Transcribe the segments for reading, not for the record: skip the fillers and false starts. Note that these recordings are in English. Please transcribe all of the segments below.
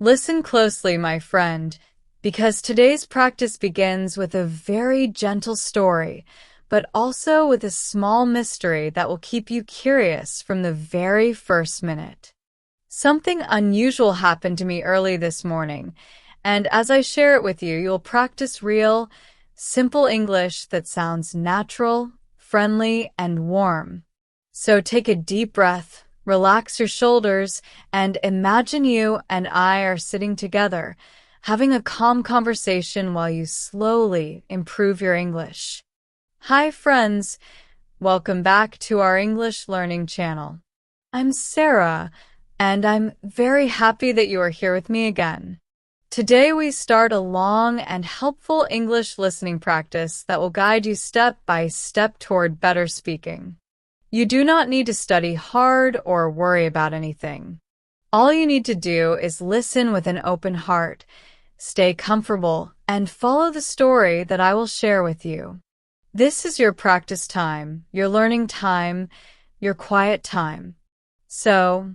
Listen closely, my friend, because today's practice begins with a very gentle story, but also with a small mystery that will keep you curious from the very first minute. Something unusual happened to me early this morning, and as I share it with you, you'll practice real, simple English that sounds natural, friendly, and warm. So take a deep breath, relax your shoulders, and imagine you and I are sitting together, having a calm conversation while you slowly improve your English. Hi, friends. Welcome back to our English learning channel. I'm Sarah, and I'm very happy that you are here with me again. Today we start a long and helpful English listening practice that will guide you step by step toward better speaking. You do not need to study hard or worry about anything. All you need to do is listen with an open heart, stay comfortable, and follow the story that I will share with you. This is your practice time, your learning time, your quiet time. So,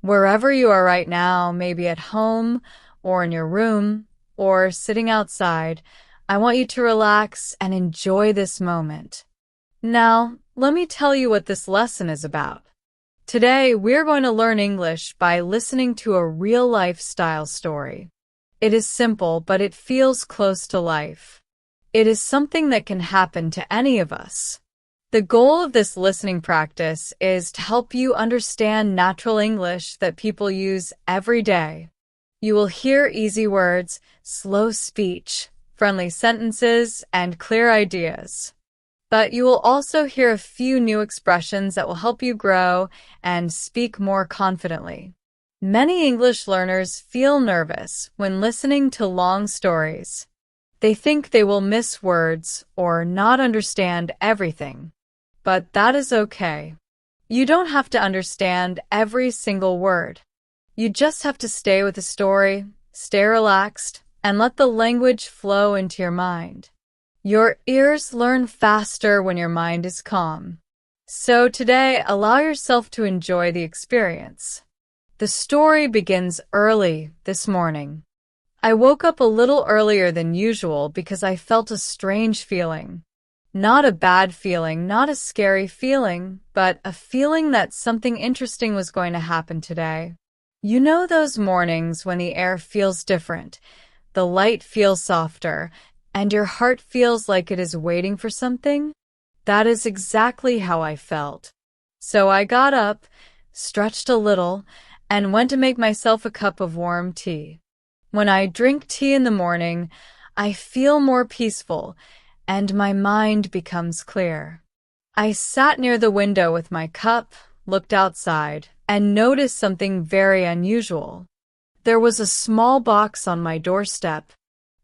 wherever you are right now, maybe at home, or in your room, or sitting outside, I want you to relax and enjoy this moment. Now, let me tell you what this lesson is about. Today, we're going to learn English by listening to a real-life style story. It is simple, but it feels close to life. It is something that can happen to any of us. The goal of this listening practice is to help you understand natural English that people use every day. You will hear easy words, slow speech, friendly sentences, and clear ideas. But you will also hear a few new expressions that will help you grow and speak more confidently. Many English learners feel nervous when listening to long stories. They think they will miss words or not understand everything. But that is okay. You don't have to understand every single word. You just have to stay with the story, stay relaxed, and let the language flow into your mind. Your ears learn faster when your mind is calm. So today, allow yourself to enjoy the experience. The story begins early this morning. I woke up a little earlier than usual because I felt a strange feeling. Not a bad feeling, not a scary feeling, but a feeling that something interesting was going to happen today. You know those mornings when the air feels different, the light feels softer, and your heart feels like it is waiting for something? That is exactly how I felt. So I got up, stretched a little, and went to make myself a cup of warm tea. When I drink tea in the morning, I feel more peaceful, and my mind becomes clear. I sat near the window with my cup, looked outside, and noticed something very unusual. There was a small box on my doorstep,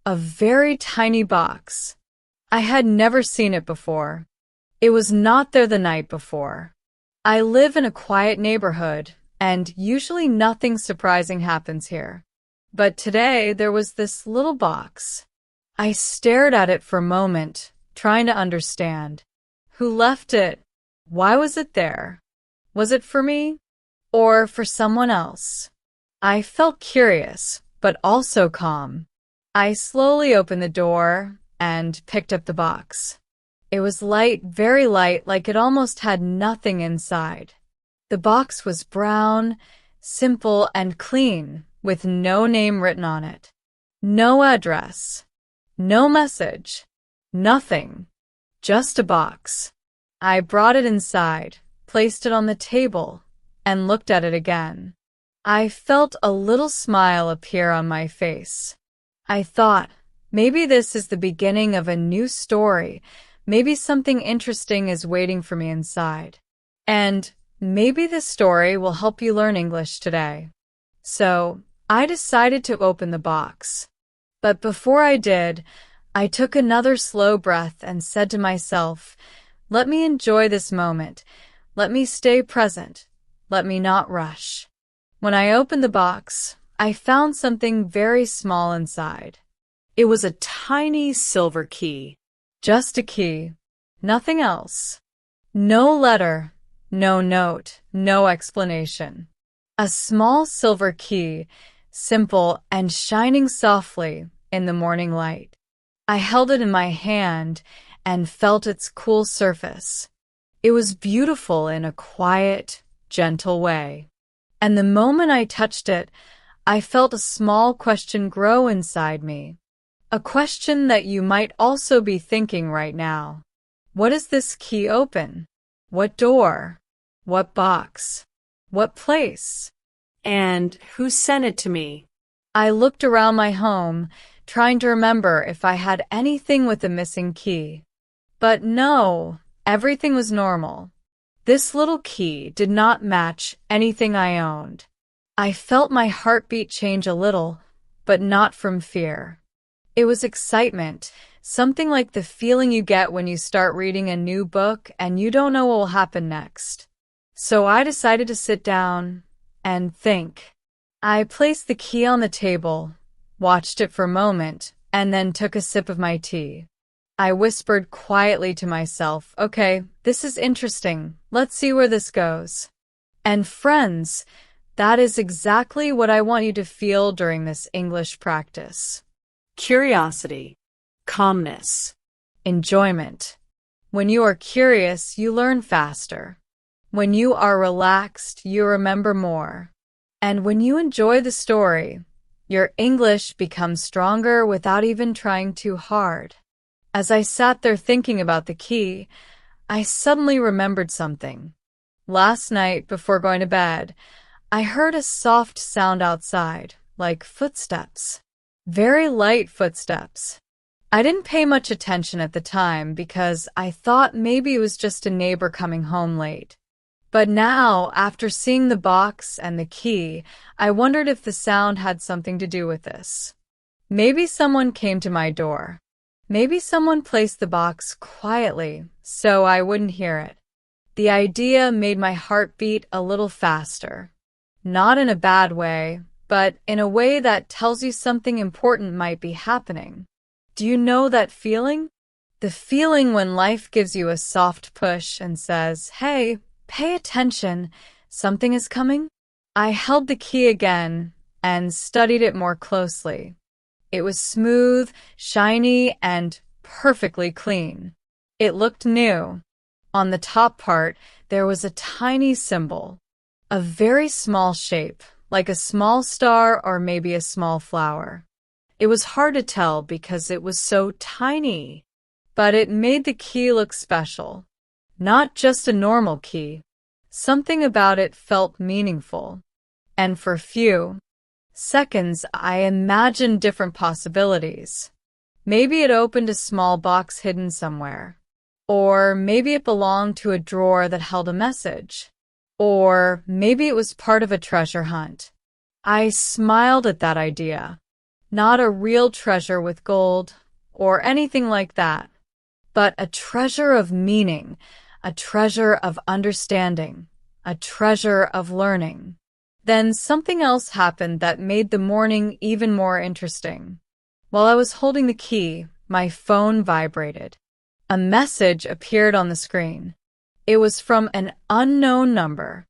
a very tiny box. I had never seen it before. It was not there the night before. I live in a quiet neighborhood, and usually nothing surprising happens here. But today there was this little box. I stared at it for a moment, trying to understand. Who left it? Why was it there? Was it for me? Or for someone else? I felt curious, but also calm. I slowly opened the door and picked up the box. It was light, very light, like it almost had nothing inside. The box was brown, simple, and clean, with no name written on it. No address. No message. Nothing. Just a box. I brought it inside, placed it on the table, and looked at it again. I felt a little smile appear on my face. I thought, maybe this is the beginning of a new story. Maybe something interesting is waiting for me inside. And maybe this story will help you learn English today. So, I decided to open the box. But before I did, I took another slow breath and said to myself, let me enjoy this moment. Let me stay present. Let me not rush. When I opened the box, I found something very small inside. It was a tiny silver key. Just a key. Nothing else. No letter, no note, no explanation. A small silver key, simple, and shining softly in the morning light. I held it in my hand and felt its cool surface. It was beautiful in a quiet, gentle way. And the moment I touched it, I felt a small question grow inside me. A question that you might also be thinking right now. What does this key open? What door? What box? What place? And who sent it to me? I looked around my home, trying to remember if I had anything with a missing key. But no, everything was normal. This little key did not match anything I owned. I felt my heartbeat change a little, but not from fear. It was excitement, something like the feeling you get when you start reading a new book and you don't know what will happen next. So I decided to sit down and think. I placed the key on the table, watched it for a moment, and then took a sip of my tea. I whispered quietly to myself, okay, this is interesting. Let's see where this goes. And friends, that is exactly what I want you to feel during this English practice. Curiosity, calmness, enjoyment. When you are curious, you learn faster. When you are relaxed, you remember more. And when you enjoy the story, your English becomes stronger without even trying too hard. As I sat there thinking about the key, I suddenly remembered something. Last night, before going to bed, I heard a soft sound outside, like footsteps. Very light footsteps. I didn't pay much attention at the time because I thought maybe it was just a neighbor coming home late. But now, after seeing the box and the key, I wondered if the sound had something to do with this. Maybe someone came to my door. Maybe someone placed the box quietly so I wouldn't hear it. The idea made my heart beat a little faster. Not in a bad way, but in a way that tells you something important might be happening. Do you know that feeling? The feeling when life gives you a soft push and says, hey, pay attention, something is coming? I held the key again and studied it more closely. It was smooth, shiny, and perfectly clean. It looked new. On the top part, there was a tiny symbol, a very small shape, like a small star or maybe a small flower. It was hard to tell because it was so tiny, but it made the key look special. Not just a normal key. Something about it felt meaningful. And for a few seconds, I imagined different possibilities. Maybe it opened a small box hidden somewhere. Or maybe it belonged to a drawer that held a message. Or maybe it was part of a treasure hunt. I smiled at that idea. Not a real treasure with gold or anything like that, but a treasure of meaning, a treasure of understanding, a treasure of learning. Then something else happened that made the morning even more interesting. While I was holding the key, my phone vibrated. A message appeared on the screen. It was from an unknown number.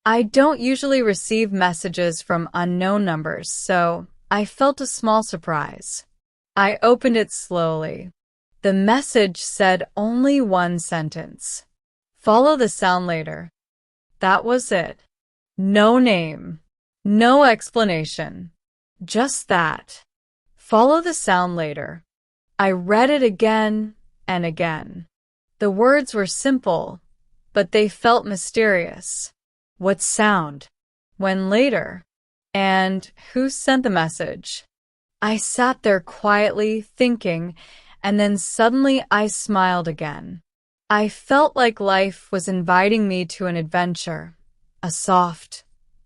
I don't usually receive messages from unknown numbers, so I felt a small surprise. I opened it slowly. The message said only one sentence. Follow the sound later. That was it. No name. No explanation. Just that. Follow the sound later. I read it again and again. The words were simple, but they felt mysterious. What sound? When later? And who sent the message? I sat there quietly thinking, and then suddenly I smiled again. I felt like life was inviting me to an adventure, a soft,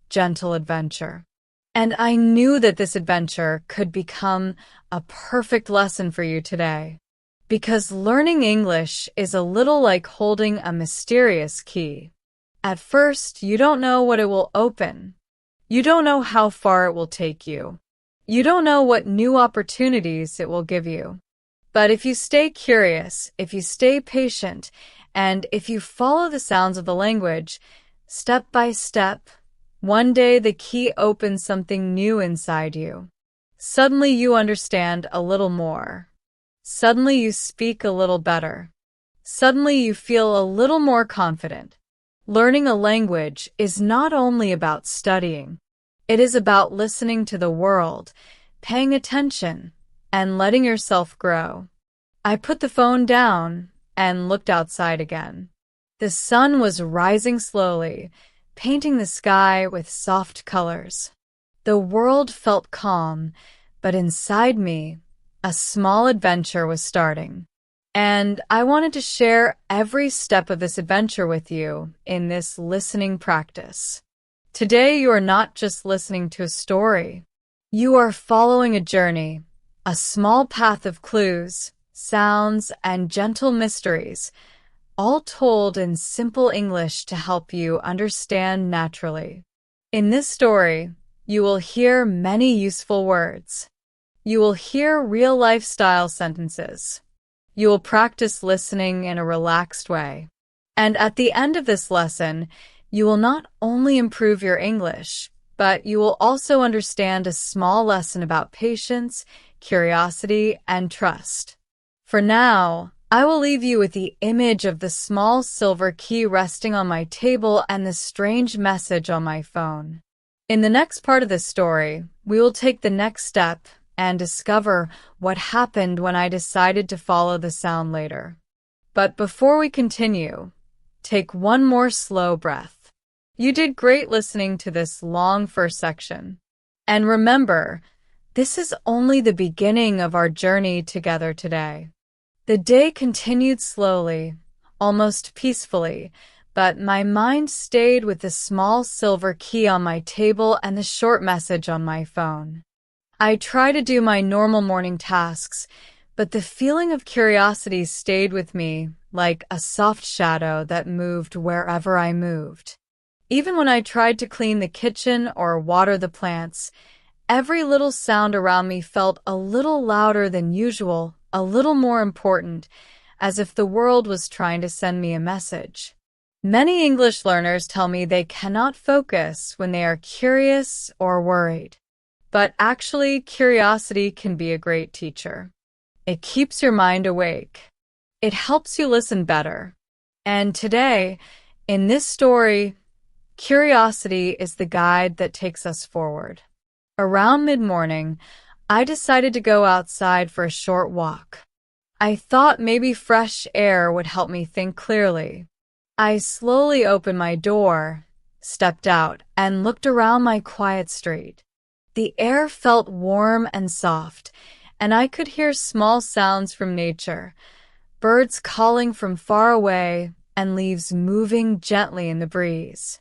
gentle adventure. And I knew that this adventure could become a perfect lesson for you today. Because learning English is a little like holding a mysterious key. At first, you don't know what it will open. You don't know how far it will take you. You don't know what new opportunities it will give you. But if you stay curious, if you stay patient, and if you follow the sounds of the language, step by step, One day the key opens something new inside you. Suddenly you understand a little more. Suddenly you speak a little better. Suddenly you feel a little more confident. Learning a language is not only about studying. It is about listening to the world, paying attention, and letting yourself grow. I put the phone down and looked outside again. The sun was rising slowly, painting the sky with soft colors. The world felt calm, but inside me, a small adventure was starting. And I wanted to share every step of this adventure with you in this listening practice. Today, you are not just listening to a story. You are following a journey, a small path of clues, sounds, and gentle mysteries, all told in simple English to help you understand naturally. In this story, you will hear many useful words. You will hear real-life style sentences. You will practice listening in a relaxed way. And at the end of this lesson, you will not only improve your English, but you will also understand a small lesson about patience, curiosity, and trust. For now, I will leave you with the image of the small silver key resting on my table and the strange message on my phone. In the next part of this story, we will take the next step and discover what happened when I decided to follow the sound later. But before we continue, take one more slow breath. You did great listening to this long first section. And remember, this is only the beginning of our journey together today. The day continued slowly, almost peacefully, but my mind stayed with the small silver key on my table and the short message on my phone. I tried to do my normal morning tasks, but the feeling of curiosity stayed with me like a soft shadow that moved wherever I moved. Even when I tried to clean the kitchen or water the plants, every little sound around me felt a little louder than usual, a little more important, as if the world was trying to send me a message. Many English learners tell me they cannot focus when they are curious or worried. But actually, curiosity can be a great teacher. It keeps your mind awake. It helps you listen better. And today, in this story, curiosity is the guide that takes us forward. Around mid-morning, I decided to go outside for a short walk. I thought maybe fresh air would help me think clearly. I slowly opened my door, stepped out, and looked around my quiet street. The air felt warm and soft, and I could hear small sounds from nature, birds calling from far away, and leaves moving gently in the breeze.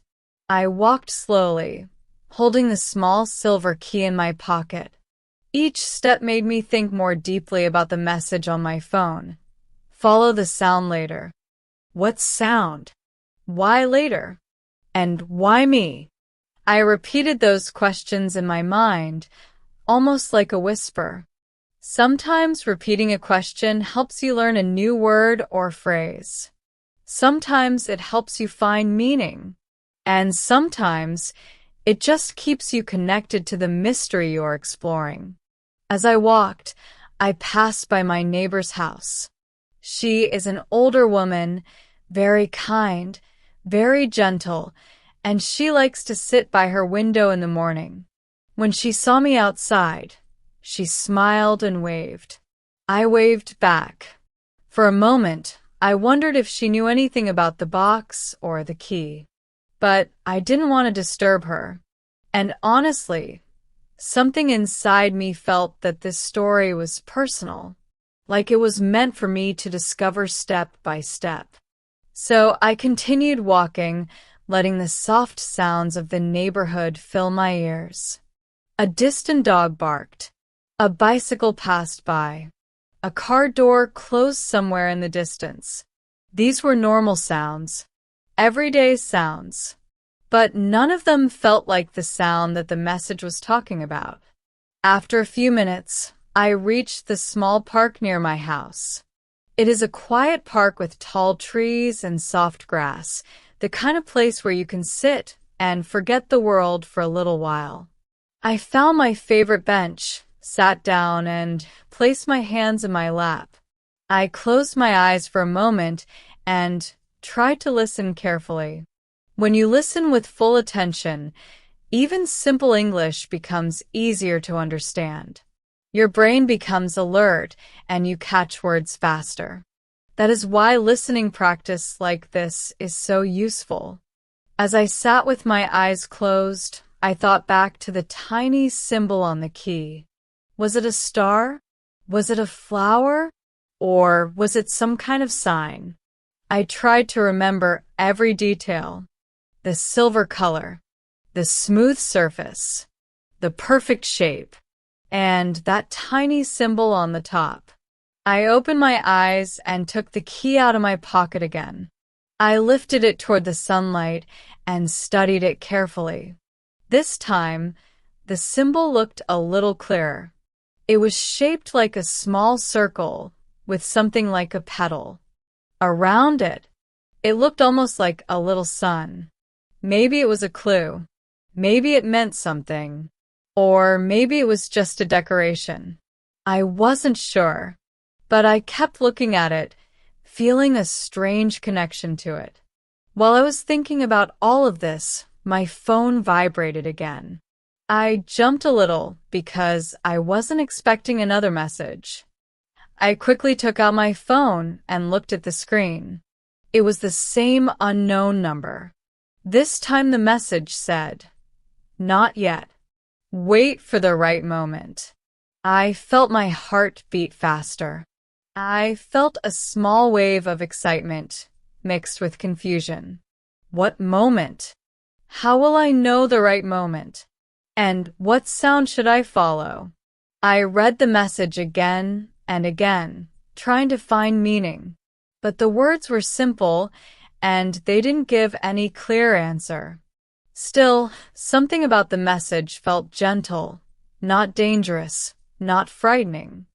I walked slowly, holding the small silver key in my pocket. Each step made me think more deeply about the message on my phone. Follow the sound later. What sound? Why later? And why me? I repeated those questions in my mind, almost like a whisper. Sometimes repeating a question helps you learn a new word or phrase. Sometimes it helps you find meaning. And sometimes it just keeps you connected to the mystery you're exploring. As I walked, I passed by my neighbor's house. She is an older woman, very kind, very gentle, and she likes to sit by her window in the morning. When she saw me outside, she smiled and waved. I waved back. For a moment, I wondered if she knew anything about the box or the key. But I didn't want to disturb her. And honestly, something inside me felt that this story was personal, like it was meant for me to discover step by step. So I continued walking, letting the soft sounds of the neighborhood fill my ears. A distant dog barked. A bicycle passed by. A car door closed somewhere in the distance. These were normal sounds, everyday sounds. But none of them felt like the sound that the message was talking about. After a few minutes, I reached the small park near my house. It is a quiet park with tall trees and soft grass, the kind of place where you can sit and forget the world for a little while. I found my favorite bench, sat down, and placed my hands in my lap. I closed my eyes for a moment and tried to listen carefully. When you listen with full attention, even simple English becomes easier to understand. Your brain becomes alert and you catch words faster. That is why listening practice like this is so useful. As I sat with my eyes closed, I thought back to the tiny symbol on the key. Was it a star? Was it a flower? Or was it some kind of sign? I tried to remember every detail. The silver color, the smooth surface, the perfect shape, and that tiny symbol on the top. I opened my eyes and took the key out of my pocket again. I lifted it toward the sunlight and studied it carefully. This time, the symbol looked a little clearer. It was shaped like a small circle with something like a petal. Around it, it looked almost like a little sun. Maybe it was a clue. Maybe it meant something. Or maybe it was just a decoration. I wasn't sure, but I kept looking at it, feeling a strange connection to it. While I was thinking about all of this, my phone vibrated again. I jumped a little because I wasn't expecting another message. I quickly took out my phone and looked at the screen. It was the same unknown number. This time the message said, "Not yet. Wait for the right moment." I felt my heart beat faster. I felt a small wave of excitement mixed with confusion. What moment? How will I know the right moment? And what sound should I follow? I read the message again and again, trying to find meaning. But the words were simple, and they didn't give any clear answer. Still, something about the message felt gentle, not dangerous, not frightening.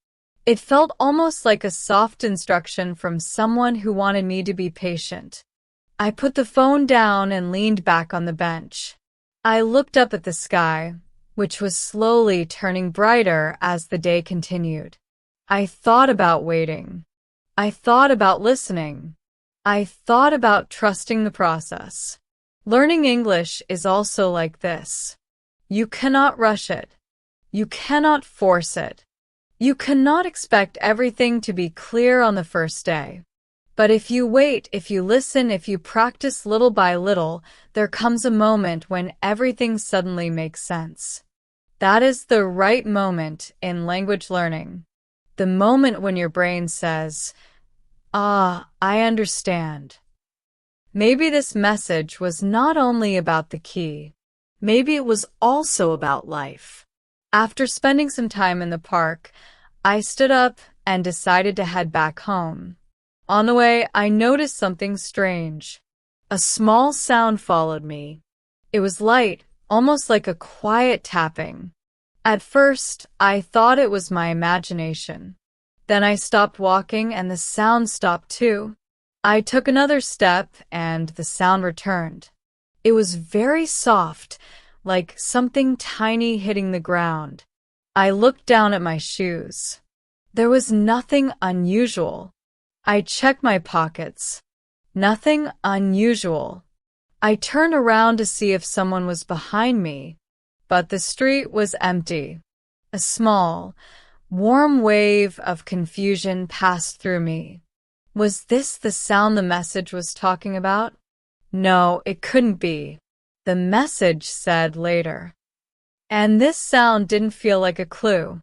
It felt almost like a soft instruction from someone who wanted me to be patient. I put the phone down and leaned back on the bench. I looked up at the sky, which was slowly turning brighter as the day continued. I thought about waiting. I thought about listening. I thought about trusting the process. Learning English is also like this. You cannot rush it. You cannot force it. You cannot expect everything to be clear on the first day. But if you wait, if you listen, if you practice little by little, there comes a moment when everything suddenly makes sense. That is the right moment in language learning. The moment when your brain says, "Ah, I understand." Maybe this message was not only about the key. Maybe it was also about life. After spending some time in the park, I stood up and decided to head back home. On the way, I noticed something strange. A small sound followed me. It was light, almost like a quiet tapping. At first, I thought it was my imagination. Then I stopped walking and the sound stopped too. I took another step and the sound returned. It was very soft, like something tiny hitting the ground. I looked down at my shoes. There was nothing unusual. I checked my pockets. Nothing unusual. I turned around to see if someone was behind me, but the street was empty. A small, warm wave of confusion passed through me. Was this the sound the message was talking about? No, it couldn't be. The message said later. And this sound didn't feel like a clue.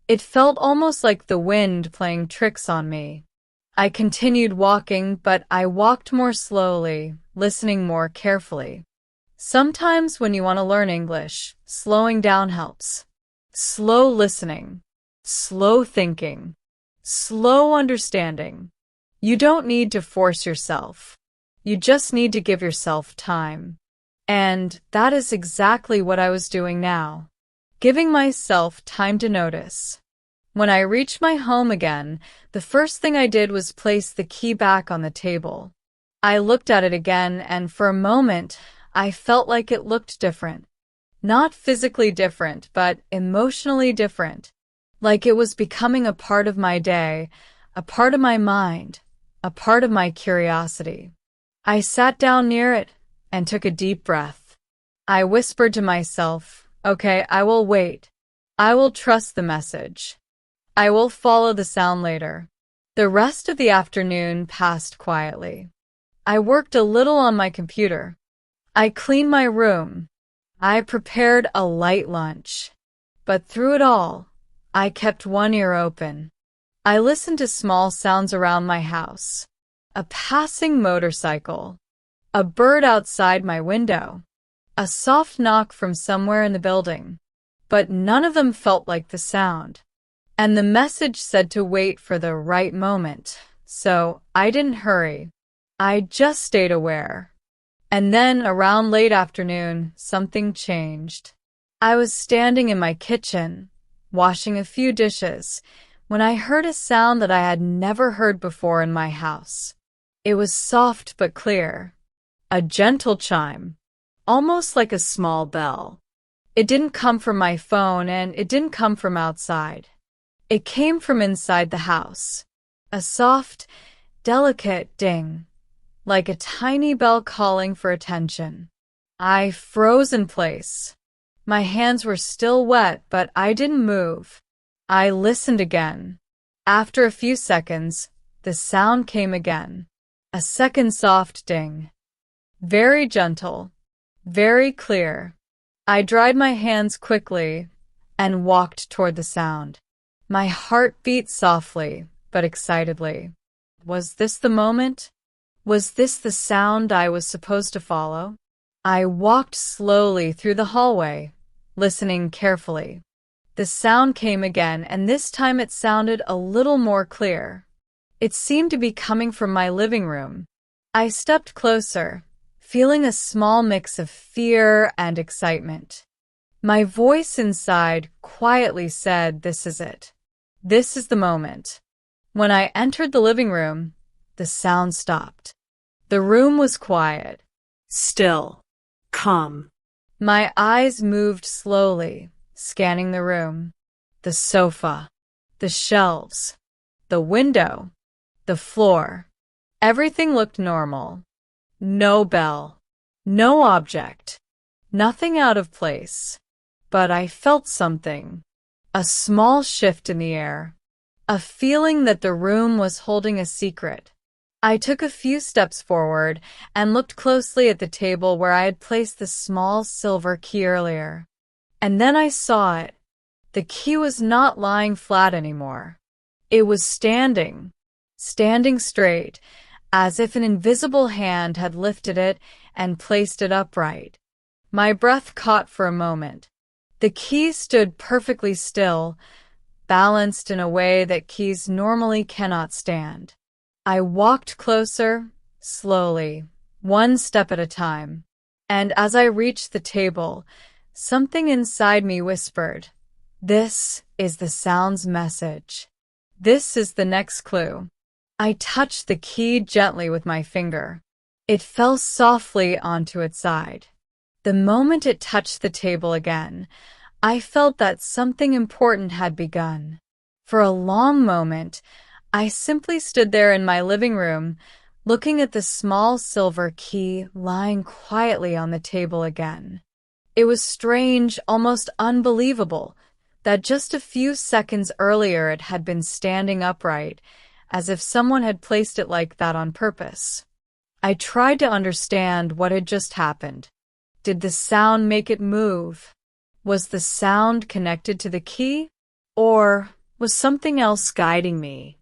It felt almost like the wind playing tricks on me. I continued walking, but I walked more slowly, listening more carefully. Sometimes when you want to learn English, slowing down helps. Slow listening, slow thinking, slow understanding. You don't need to force yourself. You just need to give yourself time. And that is exactly what I was doing now, giving myself time to notice. When I reached my home again, the first thing I did was place the key back on the table. I looked at it again, and for a moment, I felt like it looked different. Not physically different, but emotionally different. Like it was becoming a part of my day, a part of my mind, a part of my curiosity. I sat down near it and took a deep breath. I whispered to myself, okay, I will wait. I will trust the message. I will follow the sound later. The rest of the afternoon passed quietly. I worked a little on my computer. I cleaned my room. I prepared a light lunch. But through it all, I kept one ear open. I listened to small sounds around my house. A passing motorcycle. A bird outside my window. A soft knock from somewhere in the building. But none of them felt like the sound. And the message said to wait for the right moment. So I didn't hurry. I just stayed aware. And then, around late afternoon, something changed. I was standing in my kitchen, washing a few dishes, when I heard a sound that I had never heard before in my house. It was soft but clear. A gentle chime, almost like a small bell. It didn't come from my phone, and it didn't come from outside. It came from inside the house. A soft, delicate ding, like a tiny bell calling for attention. I froze in place. My hands were still wet, but I didn't move. I listened again. After a few seconds, the sound came again. A second soft ding. Very gentle, very clear. I dried my hands quickly and walked toward the sound. My heart beat softly, but excitedly. Was this the moment? Was this the sound I was supposed to follow? I walked slowly through the hallway, listening carefully. The sound came again, and this time it sounded a little more clear. It seemed to be coming from my living room. I stepped closer, feeling a small mix of fear and excitement. My voice inside quietly said, "This is it. This is the moment." When I entered the living room, the sound stopped. The room was quiet, Still. Calm. my eyes moved slowly, scanning the room. The sofa, the shelves, the window, the floor. Everything looked normal. No bell, no object, nothing out of place. But I felt something. A small shift in the air. A feeling that the room was holding a secret. I took a few steps forward and looked closely at the table where I had placed the small silver key earlier. And then I saw it. The key was not lying flat anymore. It was standing straight, as if an invisible hand had lifted it and placed it upright. My breath caught for a moment. The key stood perfectly still, balanced in a way that keys normally cannot stand. I walked closer, slowly, one step at a time. And as I reached the table, something inside me whispered, "This is the sound's message. This is the next clue." I touched the key gently with my finger. It fell softly onto its side. The moment it touched the table again, I felt that something important had begun. For a long moment, I simply stood there in my living room, looking at the small silver key lying quietly on the table again. It was strange, almost unbelievable, that just a few seconds earlier it had been standing upright, as if someone had placed it like that on purpose. I tried to understand what had just happened. Did the sound make it move? Was the sound connected to the key? Or was something else guiding me?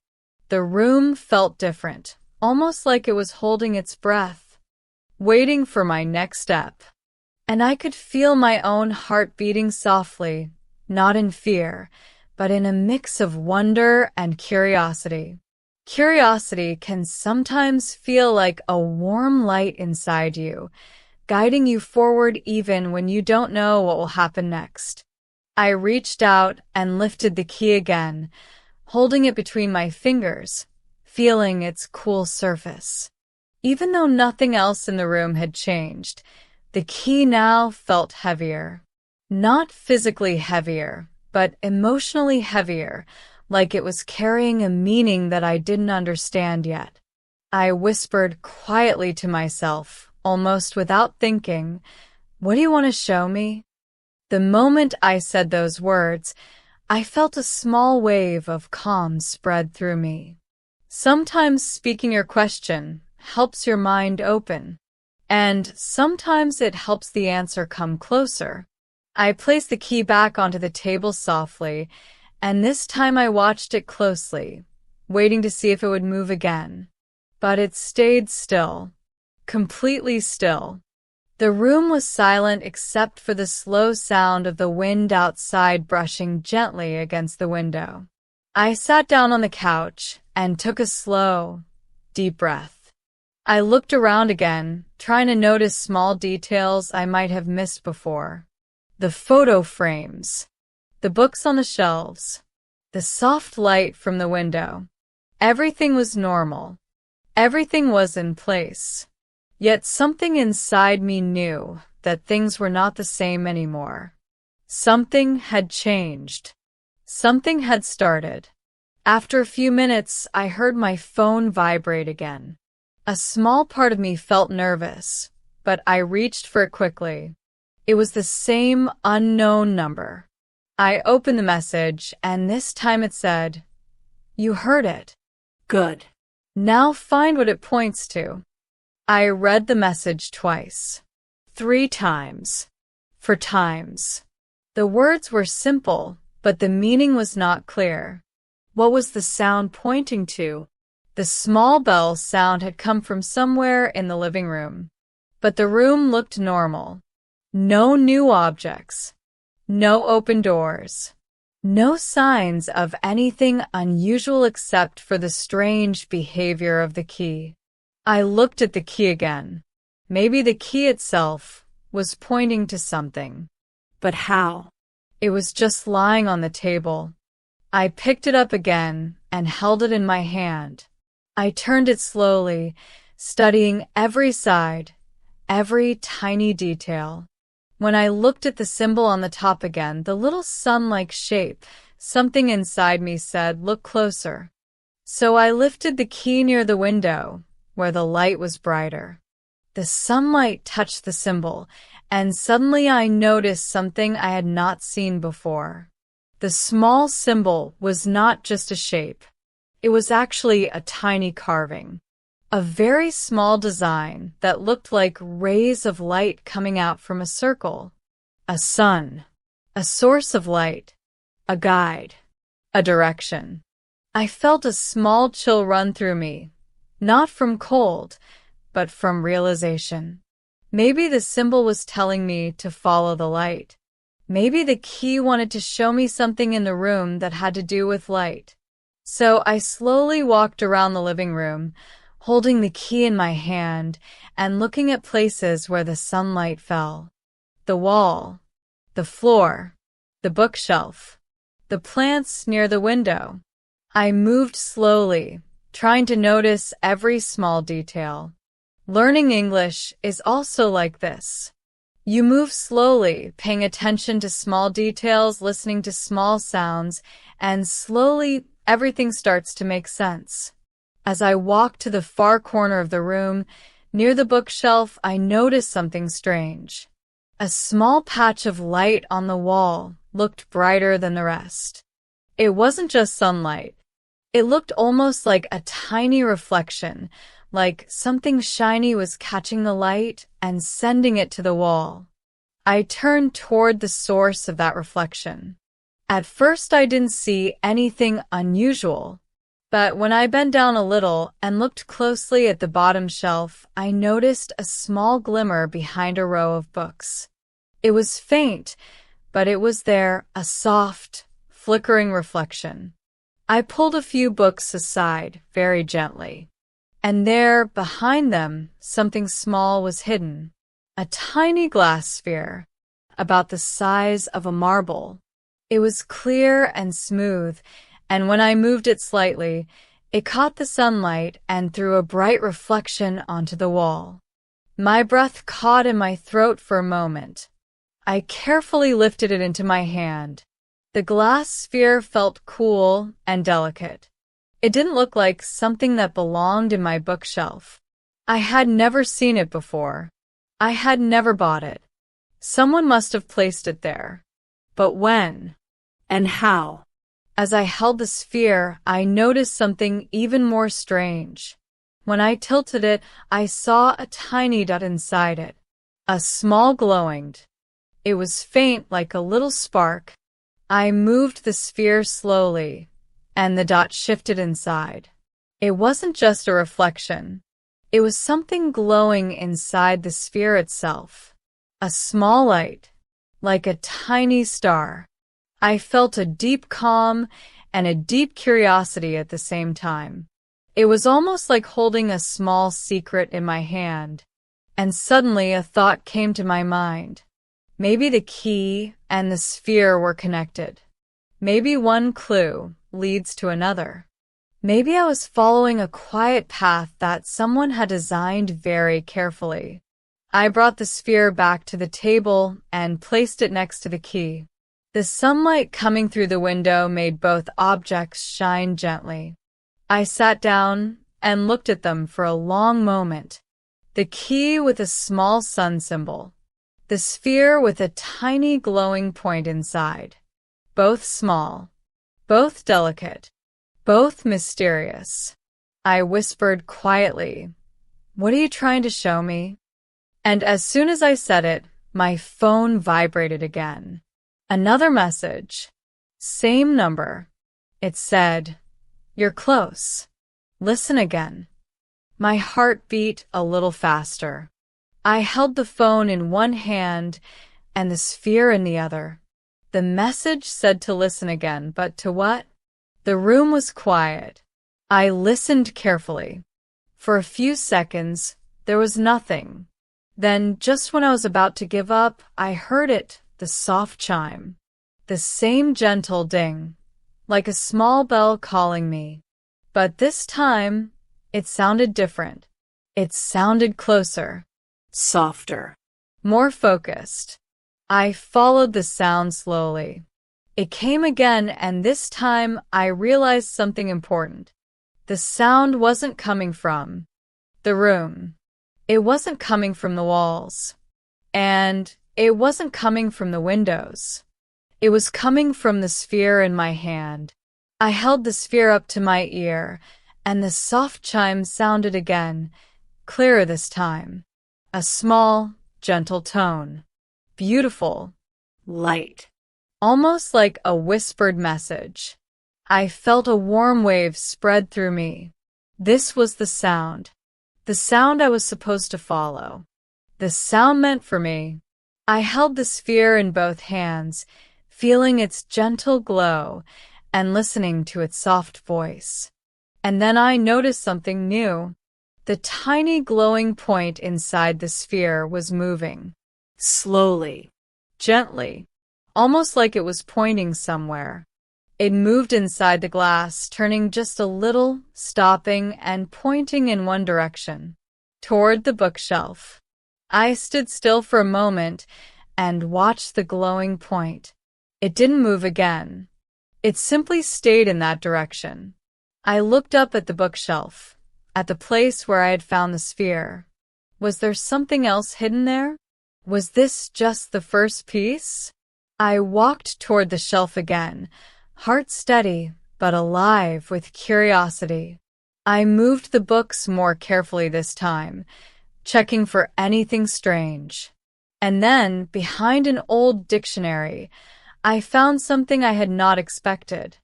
The room felt different, almost like it was holding its breath, waiting for my next step. And I could feel my own heart beating softly, not in fear, but in a mix of wonder and curiosity. Curiosity can sometimes feel like a warm light inside you, guiding you forward even when you don't know what will happen next. I reached out and lifted the key again, holding it between my fingers, feeling its cool surface. Even though nothing else in the room had changed, The key now felt heavier. Not physically heavier, but emotionally heavier, like it was carrying a meaning that I didn't understand yet. I whispered quietly to myself, almost without thinking, "What do you want to show me?" The moment I said those words, I felt a small wave of calm spread through me. Sometimes speaking your question helps your mind open, and sometimes it helps the answer come closer. I placed the key back onto the table softly, and this time I watched it closely, waiting to see if it would move again. But it stayed still, completely still. The room was silent except for the slow sound of the wind outside brushing gently against the window. I sat down on the couch and took a slow, deep breath. I looked around again, trying to notice small details I might have missed before. The photo frames, the books on the shelves, the soft light from the window. Everything was normal. Everything was in place. Yet something inside me knew that things were not the same anymore. Something had changed. Something had started. After a few minutes, I heard my phone vibrate again. A small part of me felt nervous, but I reached for it quickly. It was the same unknown number. I opened the message, and this time it said, "You heard it. Good. Now find what it points to." I read the message twice. 3 times. 4 times. The words were simple, but the meaning was not clear. What was the sound pointing to? The small bell sound had come from somewhere in the living room. But the room looked normal. No new objects. No open doors. No signs of anything unusual except for the strange behavior of the key. I looked at the key again. Maybe the key itself was pointing to something. But how? It was just lying on the table. I picked it up again and held it in my hand. I turned it slowly, studying every side, every tiny detail. When I looked at the symbol on the top again, the little sun-like shape, something inside me said, "Look closer." So I lifted the key near the window, where the light was brighter. The sunlight touched the symbol, and suddenly I noticed something I had not seen before. The small symbol was not just a shape. It was actually a tiny carving. A very small design that looked like rays of light coming out from a circle. A sun. A source of light. A guide. A direction. I felt a small chill run through me, not from cold, but from realization. Maybe the symbol was telling me to follow the light. Maybe the key wanted to show me something in the room that had to do with light. So I slowly walked around the living room, holding the key in my hand and looking at places where the sunlight fell. The wall, the floor, the bookshelf, the plants near the window. I moved slowly, trying to notice every small detail. Learning English is also like this. You move slowly, paying attention to small details, listening to small sounds, and slowly everything starts to make sense. As I walked to the far corner of the room, near the bookshelf, I noticed something strange. A small patch of light on the wall looked brighter than the rest. It wasn't just sunlight. It looked almost like a tiny reflection, like something shiny was catching the light and sending it to the wall. I turned toward the source of that reflection. At first I didn't see anything unusual, but when I bent down a little and looked closely at the bottom shelf, I noticed a small glimmer behind a row of books. It was faint, but it was there, a soft, flickering reflection. I pulled a few books aside very gently. And there, behind them, something small was hidden. A tiny glass sphere, about the size of a marble. It was clear and smooth, and when I moved it slightly, it caught the sunlight and threw a bright reflection onto the wall. My breath caught in my throat for a moment. I carefully lifted it into my hand. The glass sphere felt cool and delicate. It didn't look like something that belonged in my bookshelf. I had never seen it before. I had never bought it. Someone must have placed it there. But when? And how? As I held the sphere, I noticed something even more strange. When I tilted it, I saw a tiny dot inside it. A small glowing. It was faint like a little spark. I moved the sphere slowly, and the dot shifted inside. It wasn't just a reflection. It was something glowing inside the sphere itself. A small light, like a tiny star. I felt a deep calm and a deep curiosity at the same time. It was almost like holding a small secret in my hand. And suddenly a thought came to my mind. Maybe the key and the sphere were connected. Maybe one clue leads to another. Maybe I was following a quiet path that someone had designed very carefully. I brought the sphere back to the table and placed it next to the key. The sunlight coming through the window made both objects shine gently. I sat down and looked at them for a long moment. The key with a small sun symbol. The sphere with a tiny glowing point inside. Both small. Both delicate. Both mysterious. I whispered quietly, "What are you trying to show me?" And as soon as I said it, my phone vibrated again. Another message. Same number. It said, "You're close. Listen again." My heart beat a little faster. I held the phone in one hand and the sphere in the other. The message said to listen again, but to what? The room was quiet. I listened carefully. For a few seconds, there was nothing. Then, just when I was about to give up, I heard it, the soft chime. The same gentle ding, like a small bell calling me. But this time, it sounded different. It sounded closer. Softer. More focused. I followed the sound slowly. It came again, and this time I realized something important. The sound wasn't coming from the room. It wasn't coming from the walls. And it wasn't coming from the windows. It was coming from the sphere in my hand. I held the sphere up to my ear, and the soft chime sounded again, clearer this time. A small, gentle tone. Beautiful. Light. Almost like a whispered message. I felt a warm wave spread through me. This was the sound. The sound I was supposed to follow. The sound meant for me. I held the sphere in both hands, feeling its gentle glow and listening to its soft voice. And then I noticed something new. The tiny glowing point inside the sphere was moving. Slowly. Gently. Almost like it was pointing somewhere. It moved inside the glass, turning just a little, stopping, and pointing in one direction. Toward the bookshelf. I stood still for a moment and watched the glowing point. It didn't move again. It simply stayed in that direction. I looked up at the bookshelf, at the place where I had found the sphere. Was there something else hidden there? Was this just the first piece? I walked toward the shelf again, heart steady but alive with curiosity. I moved the books more carefully this time, checking for anything strange. And then, behind an old dictionary, I found something I had not expected.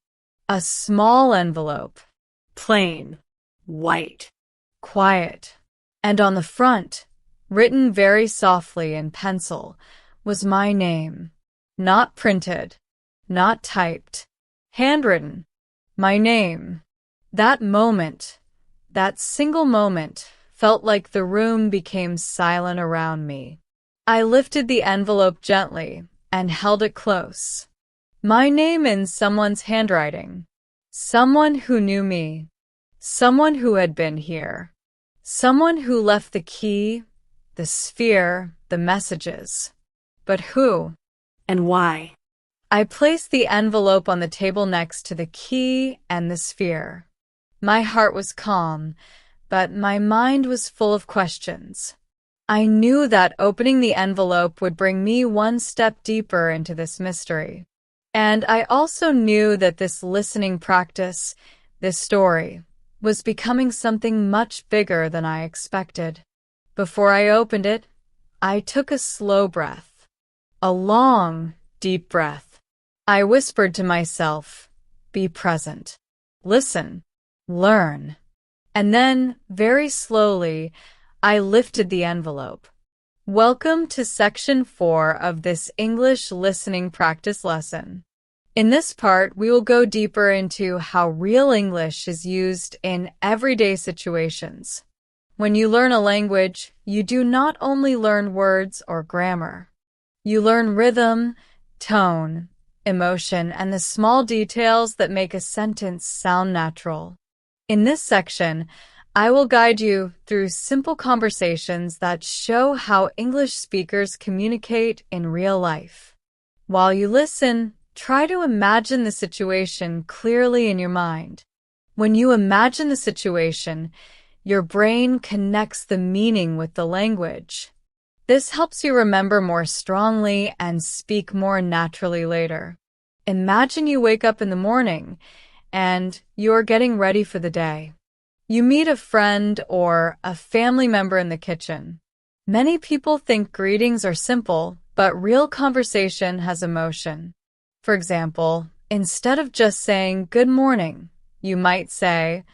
A small envelope. Plain. White. Quiet. And on the front, written very softly in pencil, was my name. Not printed. Not typed. Handwritten. My name. That moment, that single moment, felt like the room became silent around me. I lifted the envelope gently and held it close. My name in someone's handwriting. Someone who knew me. Someone who had been here. Someone who left the key the sphere, the messages. But who? And why? I placed the envelope on the table next to the key and the sphere. My heart was calm, but my mind was full of questions. I knew that opening the envelope would bring me one step deeper into this mystery. And I also knew that this listening practice, this story, was becoming something much bigger than I expected. Before I opened it, I took a slow breath, a long, deep breath. I whispered to myself, be present, listen, learn. And then, very slowly, I lifted the envelope. Welcome to Section 4 of this English listening practice lesson. In this part, we will go deeper into how real English is used in everyday situations. When you learn a language, you do not only learn words or grammar. You learn rhythm, tone, emotion, and the small details that make a sentence sound natural. In this section, I will guide you through simple conversations that show how English speakers communicate in real life. While you listen, try to imagine the situation clearly in your mind. When you imagine the situation, your brain connects the meaning with the language. This helps you remember more strongly and speak more naturally later. Imagine you wake up in the morning and you're getting ready for the day. You meet a friend or a family member in the kitchen. Many people think greetings are simple, but real conversation has emotion. For example, instead of just saying good morning, you might say,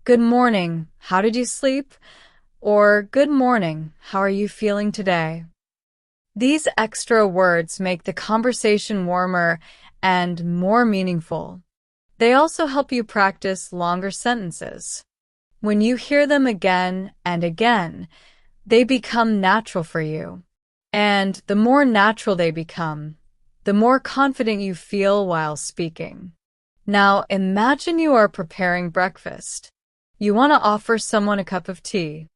good morning, how did you sleep? Or good morning, how are you feeling today? These extra words make the conversation warmer and more meaningful. They also help you practice longer sentences. When you hear them again and again, they become natural for you. And the more natural they become, the more confident you feel while speaking. Now imagine you are preparing breakfast. You want to offer someone a cup of tea.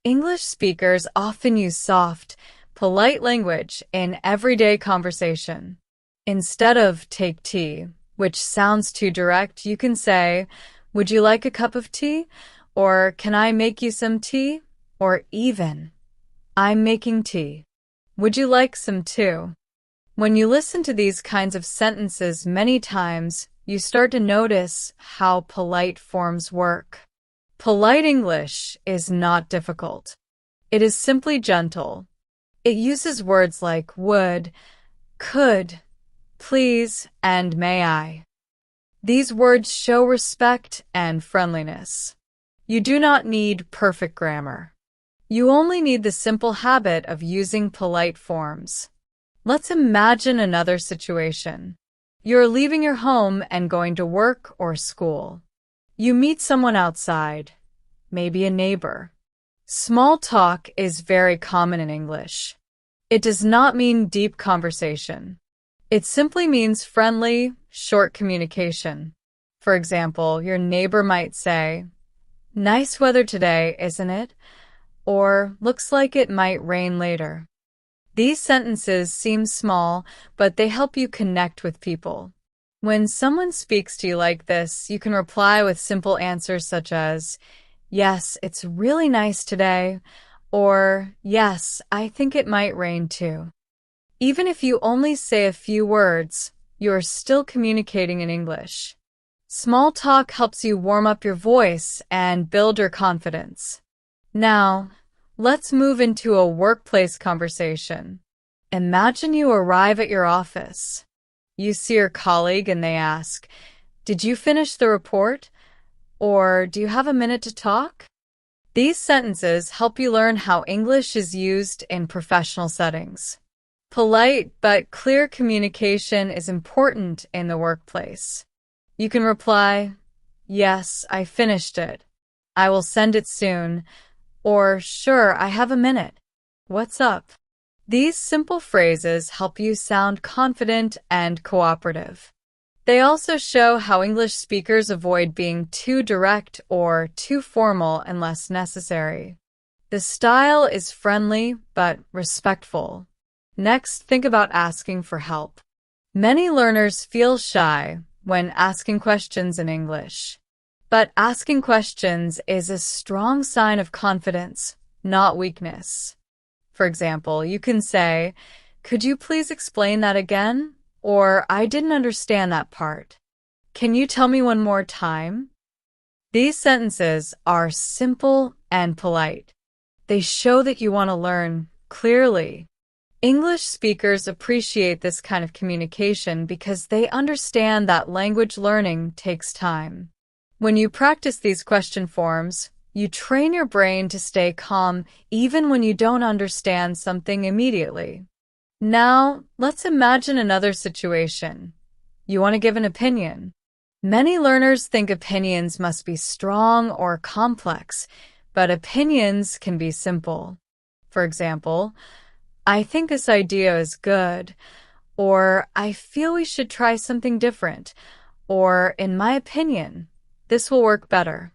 English speakers often use soft, polite language in everyday conversation. Instead of take tea, which sounds too direct, you can say, would you like a cup of tea? Or can I make you some tea? Or even, I'm making tea. Would you like some too? When you listen to these kinds of sentences many times, you start to notice how polite forms work. Polite English is not difficult. It is simply gentle. It uses words like would, could, please, and may I. These words show respect and friendliness. You do not need perfect grammar. You only need the simple habit of using polite forms. Let's imagine another situation. You're leaving your home and going to work or school. You meet someone outside, maybe a neighbor. Small talk is very common in English. It does not mean deep conversation. It simply means friendly, short communication. For example, your neighbor might say, nice weather today, isn't it? Or looks like it might rain later. These sentences seem small, but they help you connect with people. When someone speaks to you like this, you can reply with simple answers such as, yes, it's really nice today, or yes, I think it might rain too. Even if you only say a few words, you are still communicating in English. Small talk helps you warm up your voice and build your confidence. Now, let's move into a workplace conversation. Imagine you arrive at your office. You see your colleague and they ask, did you finish the report? Or do you have a minute to talk? These sentences help you learn how English is used in professional settings. Polite but clear communication is important in the workplace. You can reply, yes, I finished it. I will send it soon. Or, sure, I have a minute. What's up? These simple phrases help you sound confident and cooperative. They also show how English speakers avoid being too direct or too formal unless necessary. The style is friendly but respectful. Next, think about asking for help. Many learners feel shy when asking questions in English. But asking questions is a strong sign of confidence, not weakness. For example, you can say, "Could you please explain that again?" Or, "I didn't understand that part. Can you tell me one more time?" These sentences are simple and polite. They show that you want to learn clearly. English speakers appreciate this kind of communication because they understand that language learning takes time. When you practice these question forms, you train your brain to stay calm even when you don't understand something immediately. Now, let's imagine another situation. You want to give an opinion. Many learners think opinions must be strong or complex, but opinions can be simple. For example, "I think this idea is good," or "I feel we should try something different," or "in my opinion, this will work better."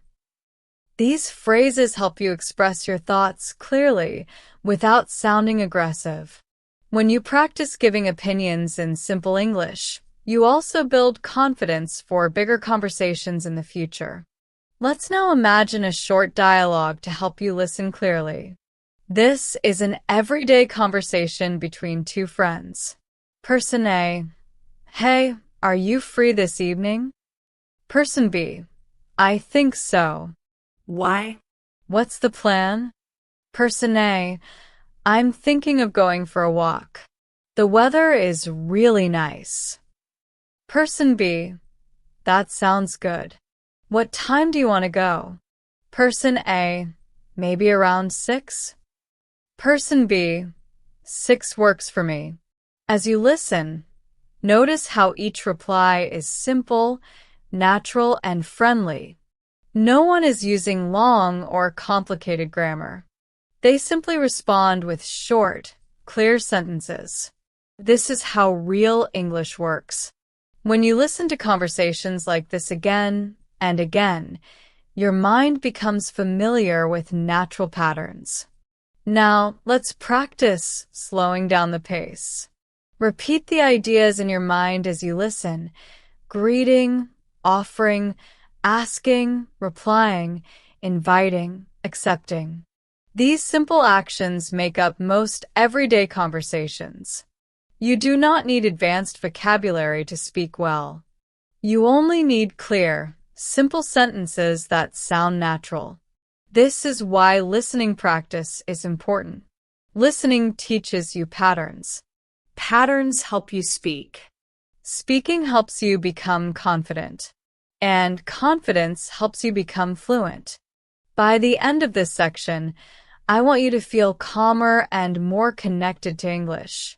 These phrases help you express your thoughts clearly without sounding aggressive. When you practice giving opinions in simple English, you also build confidence for bigger conversations in the future. Let's now imagine a short dialogue to help you listen clearly. This is an everyday conversation between two friends. Person A: "Hey, are you free this evening?" Person B: "I think so. Why? What's the plan?" Person A: "I'm thinking of going for a walk. The weather is really nice." Person B: "That sounds good. What time do you want to go?" Person A: "Maybe around 6? Person B: "6 works for me." As you listen, notice how each reply is simple, natural, and friendly. No one is using long or complicated grammar. They simply respond with short, clear sentences. This is how real English works. When you listen to conversations like this again and again, your mind becomes familiar with natural patterns. Now, let's practice slowing down the pace. Repeat the ideas in your mind as you listen: greeting, offering, asking, replying, inviting, accepting. These simple actions make up most everyday conversations. You do not need advanced vocabulary to speak well. You only need clear, simple sentences that sound natural. This is why listening practice is important. Listening teaches you patterns. Patterns help you speak. Speaking helps you become confident. And confidence helps you become fluent. By the end of this section, I want you to feel calmer and more connected to English.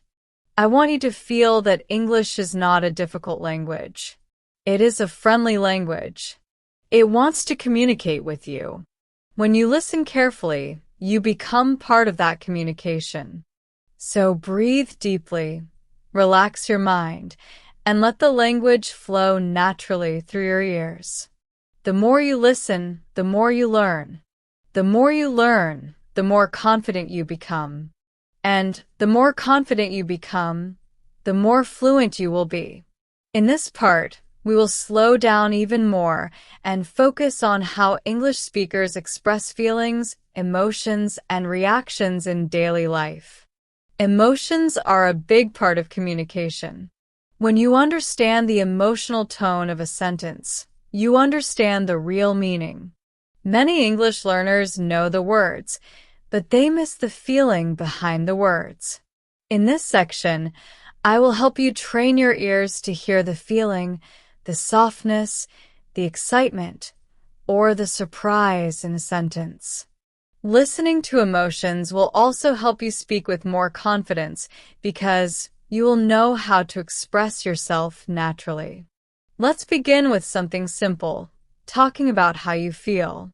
I want you to feel that English is not a difficult language. It is a friendly language. It wants to communicate with you. When you listen carefully, you become part of that communication. So breathe deeply, relax your mind, and let the language flow naturally through your ears. The more you listen, the more you learn. The more you learn, the more confident you become. And the more confident you become, the more fluent you will be. In this part, we will slow down even more and focus on how English speakers express feelings, emotions, and reactions in daily life. Emotions are a big part of communication. When you understand the emotional tone of a sentence, you understand the real meaning. Many English learners know the words, but they miss the feeling behind the words. In this section, I will help you train your ears to hear the feeling, the softness, the excitement, or the surprise in a sentence. Listening to emotions will also help you speak with more confidence because you will know how to express yourself naturally. Let's begin with something simple, talking about how you feel.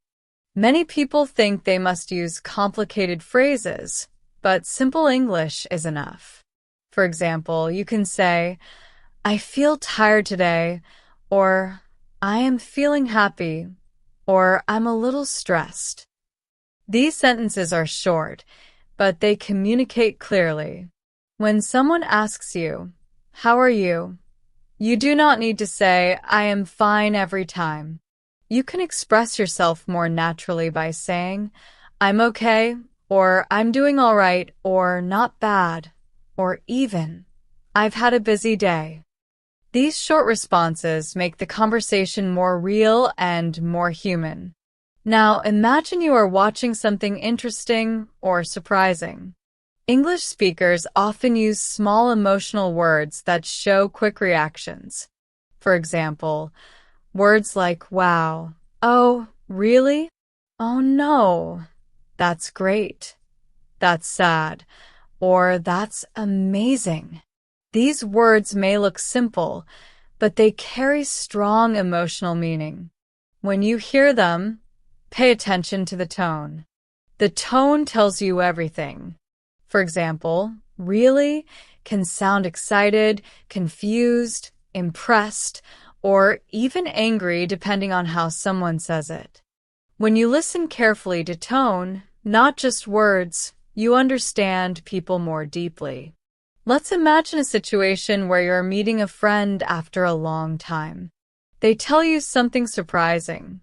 Many people think they must use complicated phrases, but simple English is enough. For example, you can say, "I feel tired today," or "I am feeling happy," or "I'm a little stressed." These sentences are short, but they communicate clearly. When someone asks you, "How are you?" you do not need to say, "I am fine" every time. You can express yourself more naturally by saying, "I'm okay," or "I'm doing all right," or "not bad," or even, "I've had a busy day." These short responses make the conversation more real and more human. Now, imagine you are watching something interesting or surprising. English speakers often use small emotional words that show quick reactions. For example, words like wow, oh, really? Oh no, that's great, that's sad, or that's amazing. These words may look simple, but they carry strong emotional meaning. When you hear them, pay attention to the tone. The tone tells you everything. For example, really can sound excited, confused, impressed, or even angry depending on how someone says it. When you listen carefully to tone, not just words, you understand people more deeply. Let's imagine a situation where you're meeting a friend after a long time. They tell you something surprising.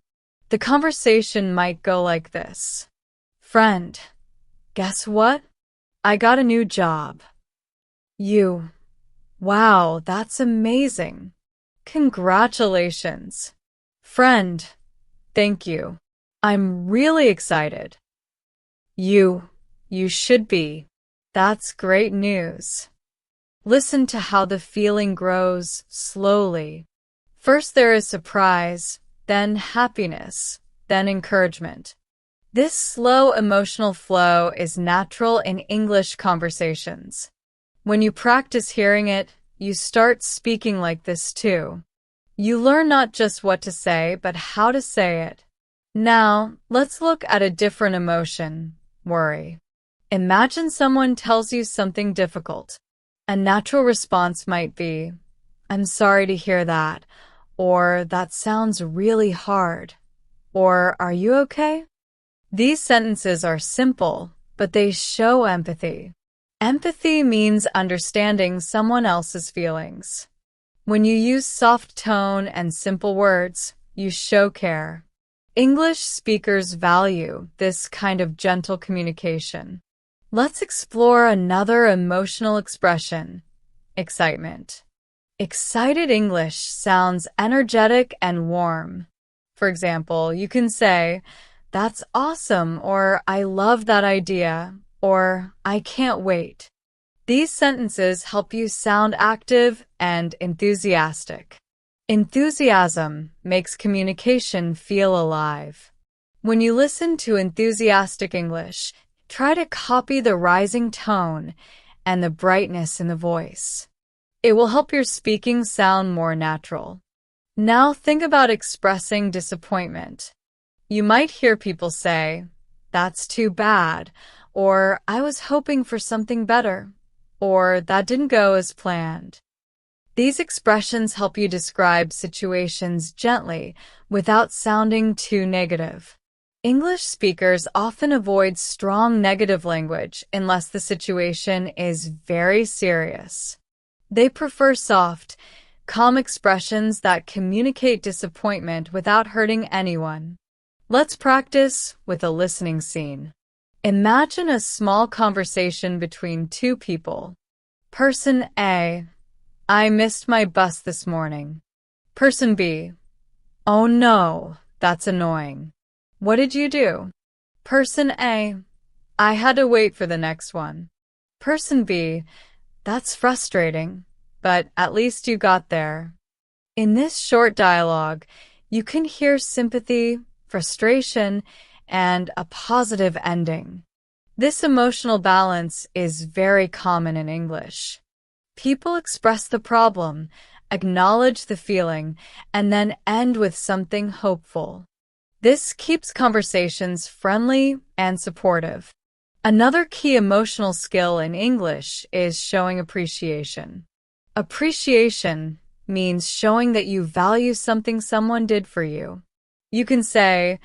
The conversation might go like this. "Friend, guess what? I got a new job." You, "Wow, that's amazing. Congratulations." Friend, "Thank you. I'm really excited." You should be. That's great news." Listen to how the feeling grows slowly. First there is surprise, then happiness, then encouragement. This slow emotional flow is natural in English conversations. When you practice hearing it, you start speaking like this too. You learn not just what to say, but how to say it. Now, let's look at a different emotion, worry. Imagine someone tells you something difficult. A natural response might be, "I'm sorry to hear that," or "That sounds really hard," or "Are you okay?" These sentences are simple, but they show empathy. Empathy means understanding someone else's feelings. When you use soft tone and simple words, you show care. English speakers value this kind of gentle communication. Let's explore another emotional expression, excitement. Excited English sounds energetic and warm. For example, you can say, "That's awesome," or "I love that idea," or "I can't wait." These sentences help you sound active and enthusiastic. Enthusiasm makes communication feel alive. When you listen to enthusiastic English, try to copy the rising tone and the brightness in the voice. It will help your speaking sound more natural. Now think about expressing disappointment. You might hear people say, "That's too bad," or "I was hoping for something better," or "That didn't go as planned." These expressions help you describe situations gently without sounding too negative. English speakers often avoid strong negative language unless the situation is very serious. They prefer soft, calm expressions that communicate disappointment without hurting anyone. Let's practice with a listening scene. Imagine a small conversation between two people. Person A, "I missed my bus this morning." Person B, "Oh no, that's annoying. What did you do?" Person A, "I had to wait for the next one." Person B, "That's frustrating, but at least you got there." In this short dialogue, you can hear sympathy, frustration, and a positive ending. This emotional balance is very common in English. People express the problem, acknowledge the feeling, and then end with something hopeful. This keeps conversations friendly and supportive. Another key emotional skill in English is showing appreciation. Appreciation means showing that you value something someone did for you. You can say,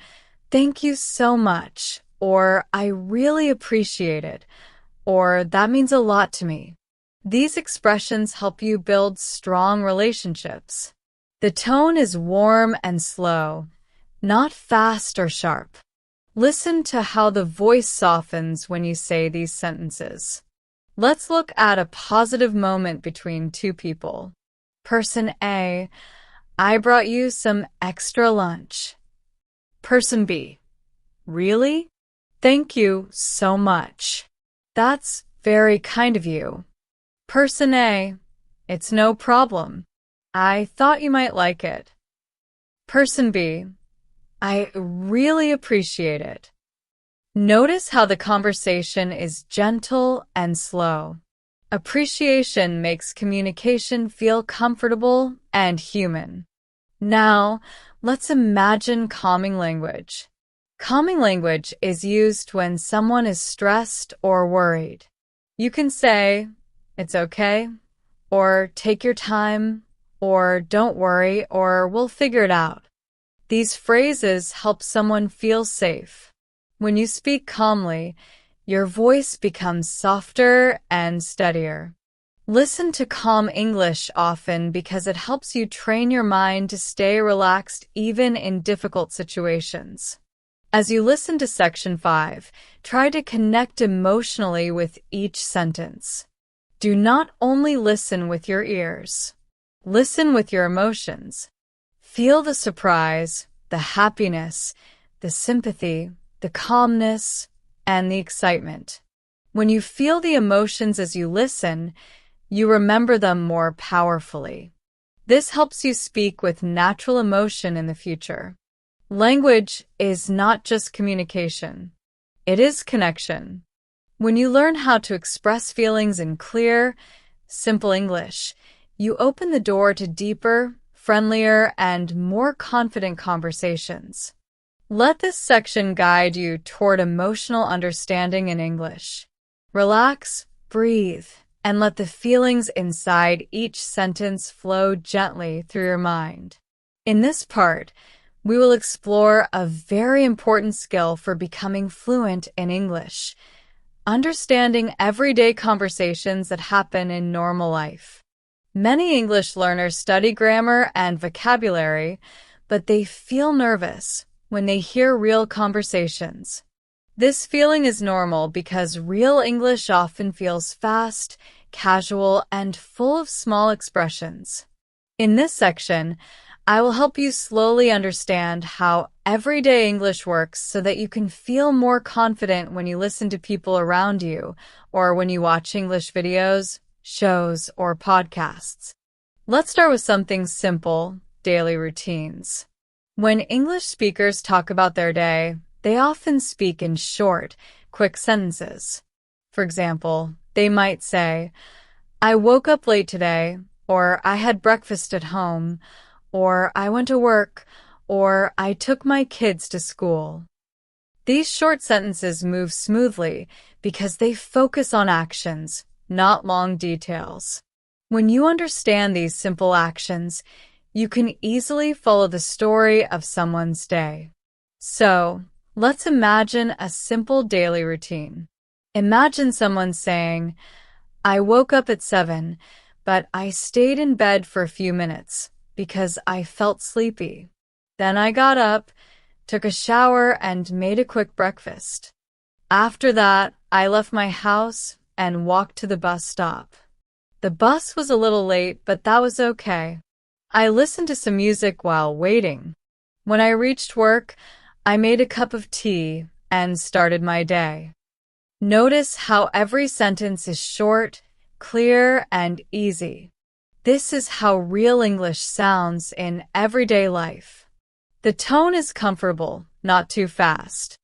"Thank you so much. or I really appreciate it, or that means a lot to me. These expressions help you build strong relationships. The tone is warm and slow, not fast or sharp. Listen to how the voice softens when you say these sentences. Let's look at a positive moment between two people. Person A, I brought you some extra lunch. Person B, really? Thank you so much. That's very kind of you. Person A, it's no problem. I thought you might like it. Person B, I really appreciate it. Notice how the conversation is gentle and slow. Appreciation makes communication feel comfortable and human. Now, let's imagine calming language. Calming language is used when someone is stressed or worried. You can say, it's okay, or take your time, or don't worry, or we'll figure it out. These phrases help someone feel safe. When you speak calmly, your voice becomes softer and steadier. Listen to calm English often because it helps you train your mind to stay relaxed even in difficult situations. As you listen to Section 5, try to connect emotionally with each sentence. Do not only listen with your ears. Listen with your emotions. Feel the surprise, the happiness, the sympathy, the calmness, and the excitement. When you feel the emotions as you listen, you remember them more powerfully. This helps you speak with natural emotion in the future. Language is not just communication. It is connection. When you learn how to express feelings in clear, simple English, you open the door to deeper, friendlier, and more confident conversations. Let this section guide you toward emotional understanding in English. Relax, breathe, and let the feelings inside each sentence flow gently through your mind. In this part, we will explore a very important skill for becoming fluent in English, understanding everyday conversations that happen in normal life. Many English learners study grammar and vocabulary, but they feel nervous when they hear real conversations. This feeling is normal because real English often feels fast, casual, and full of small expressions. In this section, I will help you slowly understand how everyday English works so that you can feel more confident when you listen to people around you or when you watch English videos, shows, or podcasts. Let's start with something simple, daily routines. When English speakers talk about their day, they often speak in short, quick sentences. For example, they might say, I woke up late today, or I had breakfast at home, or I went to work, or I took my kids to school. These short sentences move smoothly because they focus on actions, not long details. When you understand these simple actions, you can easily follow the story of someone's day. So, let's imagine a simple daily routine. Imagine someone saying, I woke up at 7, but I stayed in bed for a few minutes because I felt sleepy. Then I got up, took a shower, and made a quick breakfast. After that, I left my house and walked to the bus stop. The bus was a little late, but that was okay. I listened to some music while waiting. When I reached work, I made a cup of tea and started my day. Notice how every sentence is short, clear, and easy. This is how real English sounds in everyday life. The tone is comfortable, not too fast.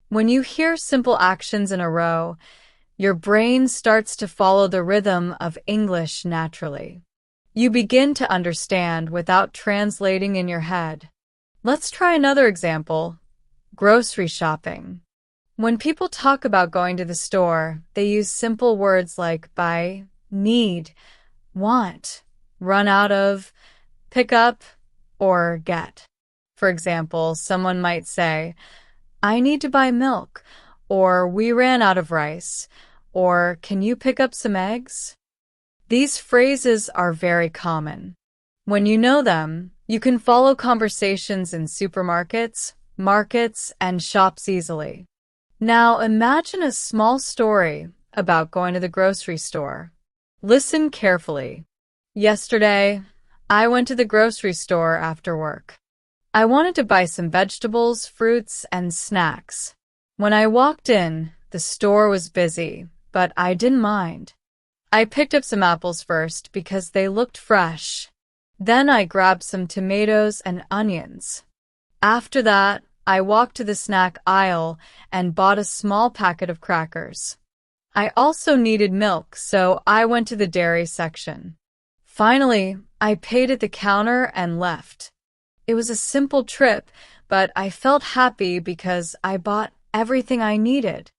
When you hear simple actions in a row, your brain starts to follow the rhythm of English naturally. You begin to understand without translating in your head. Let's try another example. Grocery shopping. When people talk about going to the store, they use simple words like buy, need, want, run out of, pick up, or get. For example, someone might say, I need to buy milk, or we ran out of rice, or can you pick up some eggs? These phrases are very common. When you know them, you can follow conversations in supermarkets, markets, and shops easily. Now imagine a small story about going to the grocery store. Listen carefully. Yesterday, I went to the grocery store after work. I wanted to buy some vegetables, fruits, and snacks. When I walked in, the store was busy, but I didn't mind. I picked up some apples first because they looked fresh. Then I grabbed some tomatoes and onions. After that, I walked to the snack aisle and bought a small packet of crackers. I also needed milk, so I went to the dairy section. Finally, I paid at the counter and left. It was a simple trip, but I felt happy because I bought everything I needed.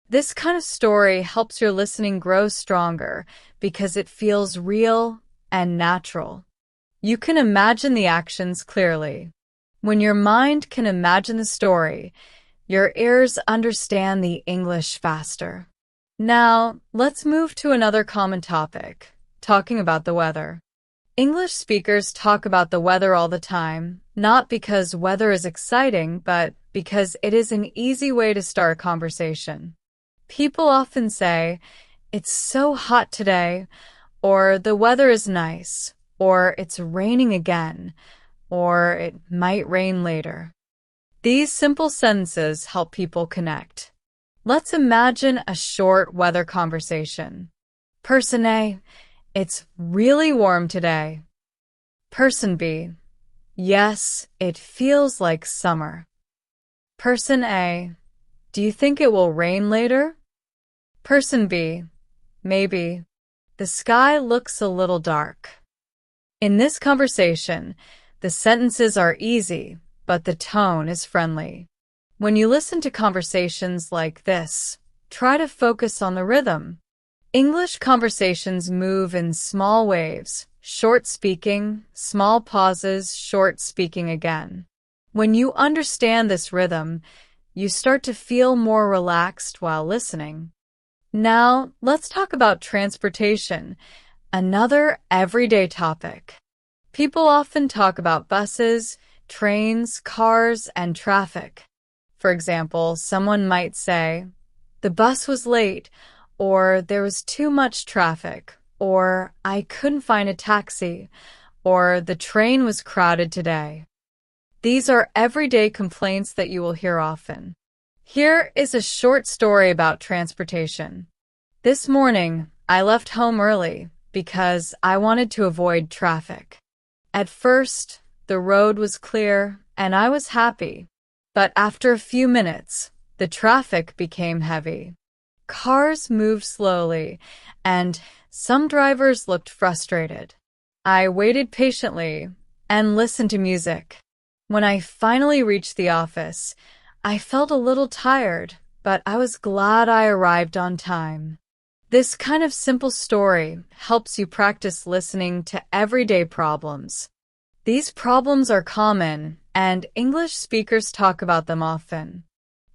This kind of story helps your listening grow stronger because it feels real and natural. You can imagine the actions clearly. When your mind can imagine the story, your ears understand the English faster. Now, let's move to another common topic, talking about the weather. English speakers talk about the weather all the time, not because weather is exciting, but because it is an easy way to start a conversation. People often say, "It's so hot today," or "the weather is nice," or "it's raining again," or "it might rain later." These simple sentences help people connect. Let's imagine a short weather conversation. Person A, "It's really warm today." Person B, "Yes, it feels like summer." Person A, "Do you think it will rain later?" Person B, "Maybe. The sky looks a little dark." In this conversation, the sentences are easy, but the tone is friendly. When you listen to conversations like this, try to focus on the rhythm. English conversations move in small waves, short speaking, small pauses, short speaking again. When you understand this rhythm, you start to feel more relaxed while listening. Now, let's talk about transportation, another everyday topic. People often talk about buses, trains, cars, and traffic. For example, someone might say, "The bus was late," or "there was too much traffic," or "I couldn't find a taxi," or "the train was crowded today." These are everyday complaints that you will hear often. Here is a short story about transportation. This morning, I left home early because I wanted to avoid traffic. At first, the road was clear and I was happy, but after a few minutes, the traffic became heavy. Cars moved slowly, and some drivers looked frustrated. I waited patiently and listened to music. When I finally reached the office, I felt a little tired, but I was glad I arrived on time. This kind of simple story helps you practice listening to everyday problems. These problems are common, and English speakers talk about them often.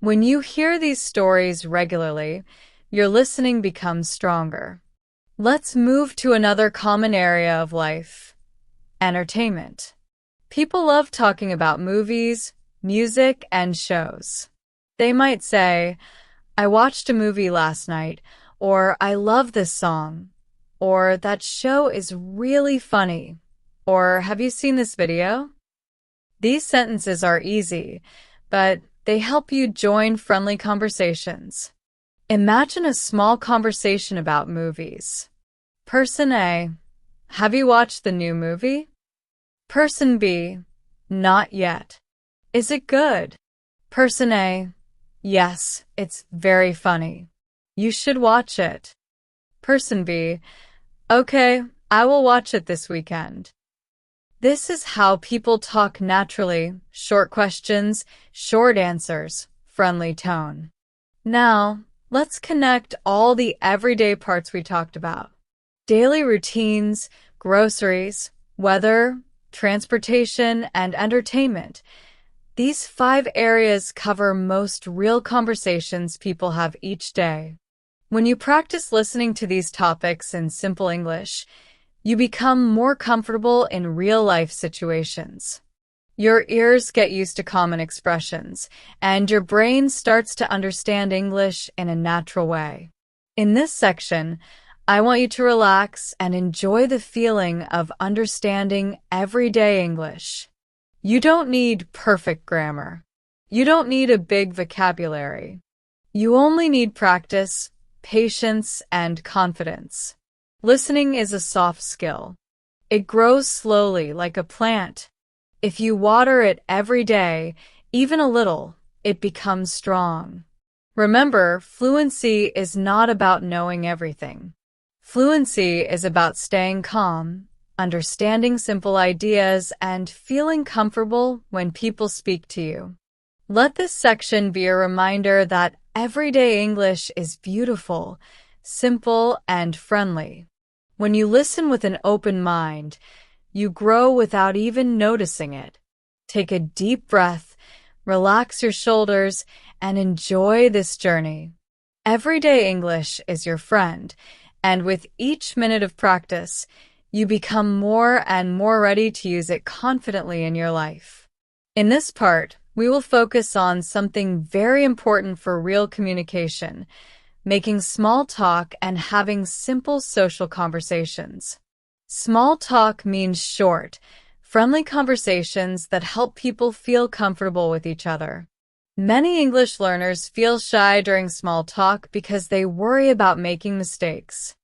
When you hear these stories regularly, your listening becomes stronger. Let's move to another common area of life, entertainment. People love talking about movies, music, and shows. They might say, "I watched a movie last night," or "I love this song," or "that show is really funny," or "have you seen this video?" These sentences are easy, but they help you join friendly conversations. Imagine a small conversation about movies. Person A, "Have you watched the new movie?" Person B, "Not yet." "Is it good?" Person A, "Yes, it's very funny. You should watch it." Person B, "Okay, I will watch it this weekend." This is how people talk naturally, short questions, short answers, friendly tone. Now, let's connect all the everyday parts we talked about. Daily routines, groceries, weather, transportation, and entertainment. These 5 areas cover most real conversations people have each day. When you practice listening to these topics in simple English, you become more comfortable in real-life situations. Your ears get used to common expressions, and your brain starts to understand English in a natural way. In this section, I want you to relax and enjoy the feeling of understanding everyday English. You don't need perfect grammar. You don't need a big vocabulary. You only need practice, patience, and confidence. Listening is a soft skill. It grows slowly like a plant. If you water it every day, even a little, it becomes strong. Remember, fluency is not about knowing everything. Fluency is about staying calm, understanding simple ideas, and feeling comfortable when people speak to you. Let this section be a reminder that everyday English is beautiful, simple, and friendly. When you listen with an open mind, you grow without even noticing it. Take a deep breath, relax your shoulders, and enjoy this journey. Everyday English is your friend, and with each minute of practice, you become more and more ready to use it confidently in your life. In this part, we will focus on something very important for real communication, making small talk and having simple social conversations. Small talk means short, friendly conversations that help people feel comfortable with each other. Many English learners feel shy during small talk because they worry about making mistakes.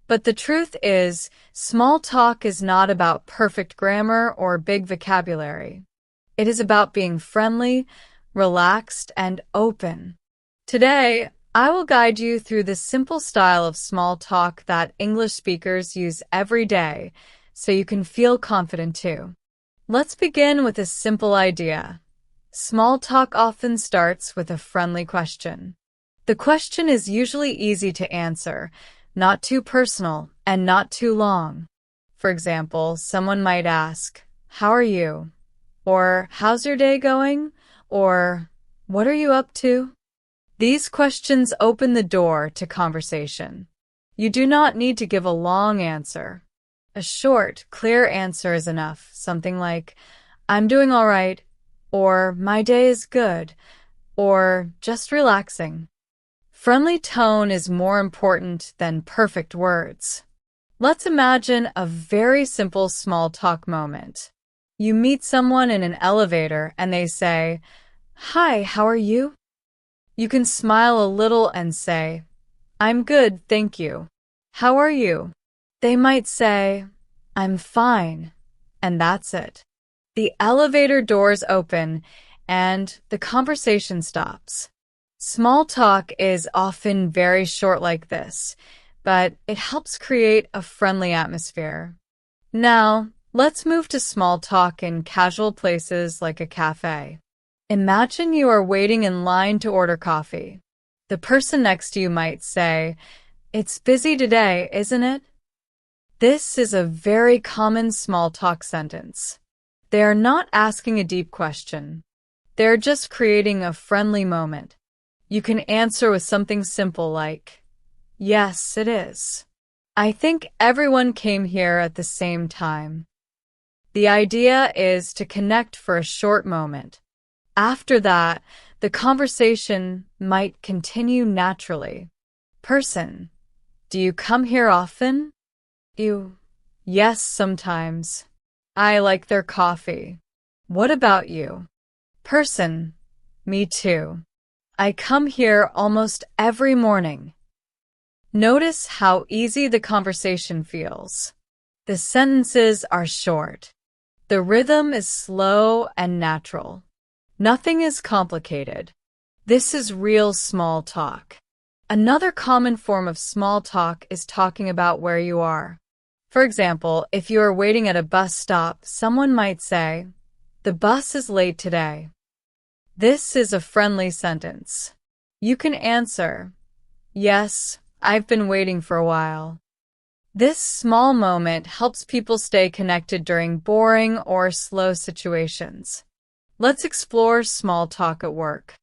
But the truth is, small talk is not about perfect grammar or big vocabulary. It is about being friendly, relaxed, and open. Today, I will guide you through the simple style of small talk that English speakers use every day, so you can feel confident too. Let's begin with a simple idea. Small talk often starts with a friendly question. The question is usually easy to answer, not too personal, and not too long. For example, someone might ask, "How are you?" Or, "How's your day going?" Or, "What are you up to?" These questions open the door to conversation. You do not need to give a long answer. A short, clear answer is enough, something like, "I'm doing all right," or "My day is good," or "Just relaxing." Friendly tone is more important than perfect words. Let's imagine a very simple small talk moment. You meet someone in an elevator and they say, "Hi, how are you?" You can smile a little and say, "I'm good, thank you. How are you?" They might say, "I'm fine," and that's it. The elevator doors open and the conversation stops. Small talk is often very short like this, but it helps create a friendly atmosphere. Now, let's move to small talk in casual places like a cafe. Imagine you are waiting in line to order coffee. The person next to you might say, "It's busy today, isn't it?" This is a very common small talk sentence. They are not asking a deep question. They're just creating a friendly moment. You can answer with something simple like, "Yes, it is. I think everyone came here at the same time." The idea is to connect for a short moment. After that, the conversation might continue naturally. Person, "Do you come here often?" You, "Yes, sometimes. I like their coffee." "What about you?" Person, "Me too. I come here almost every morning." Notice how easy the conversation feels. The sentences are short. The rhythm is slow and natural. Nothing is complicated. This is real small talk. Another common form of small talk is talking about where you are. For example, if you are waiting at a bus stop, someone might say, "The bus is late today." This is a friendly sentence. You can answer, "Yes, I've been waiting for a while." This small moment helps people stay connected during boring or slow situations. Let's explore small talk at work.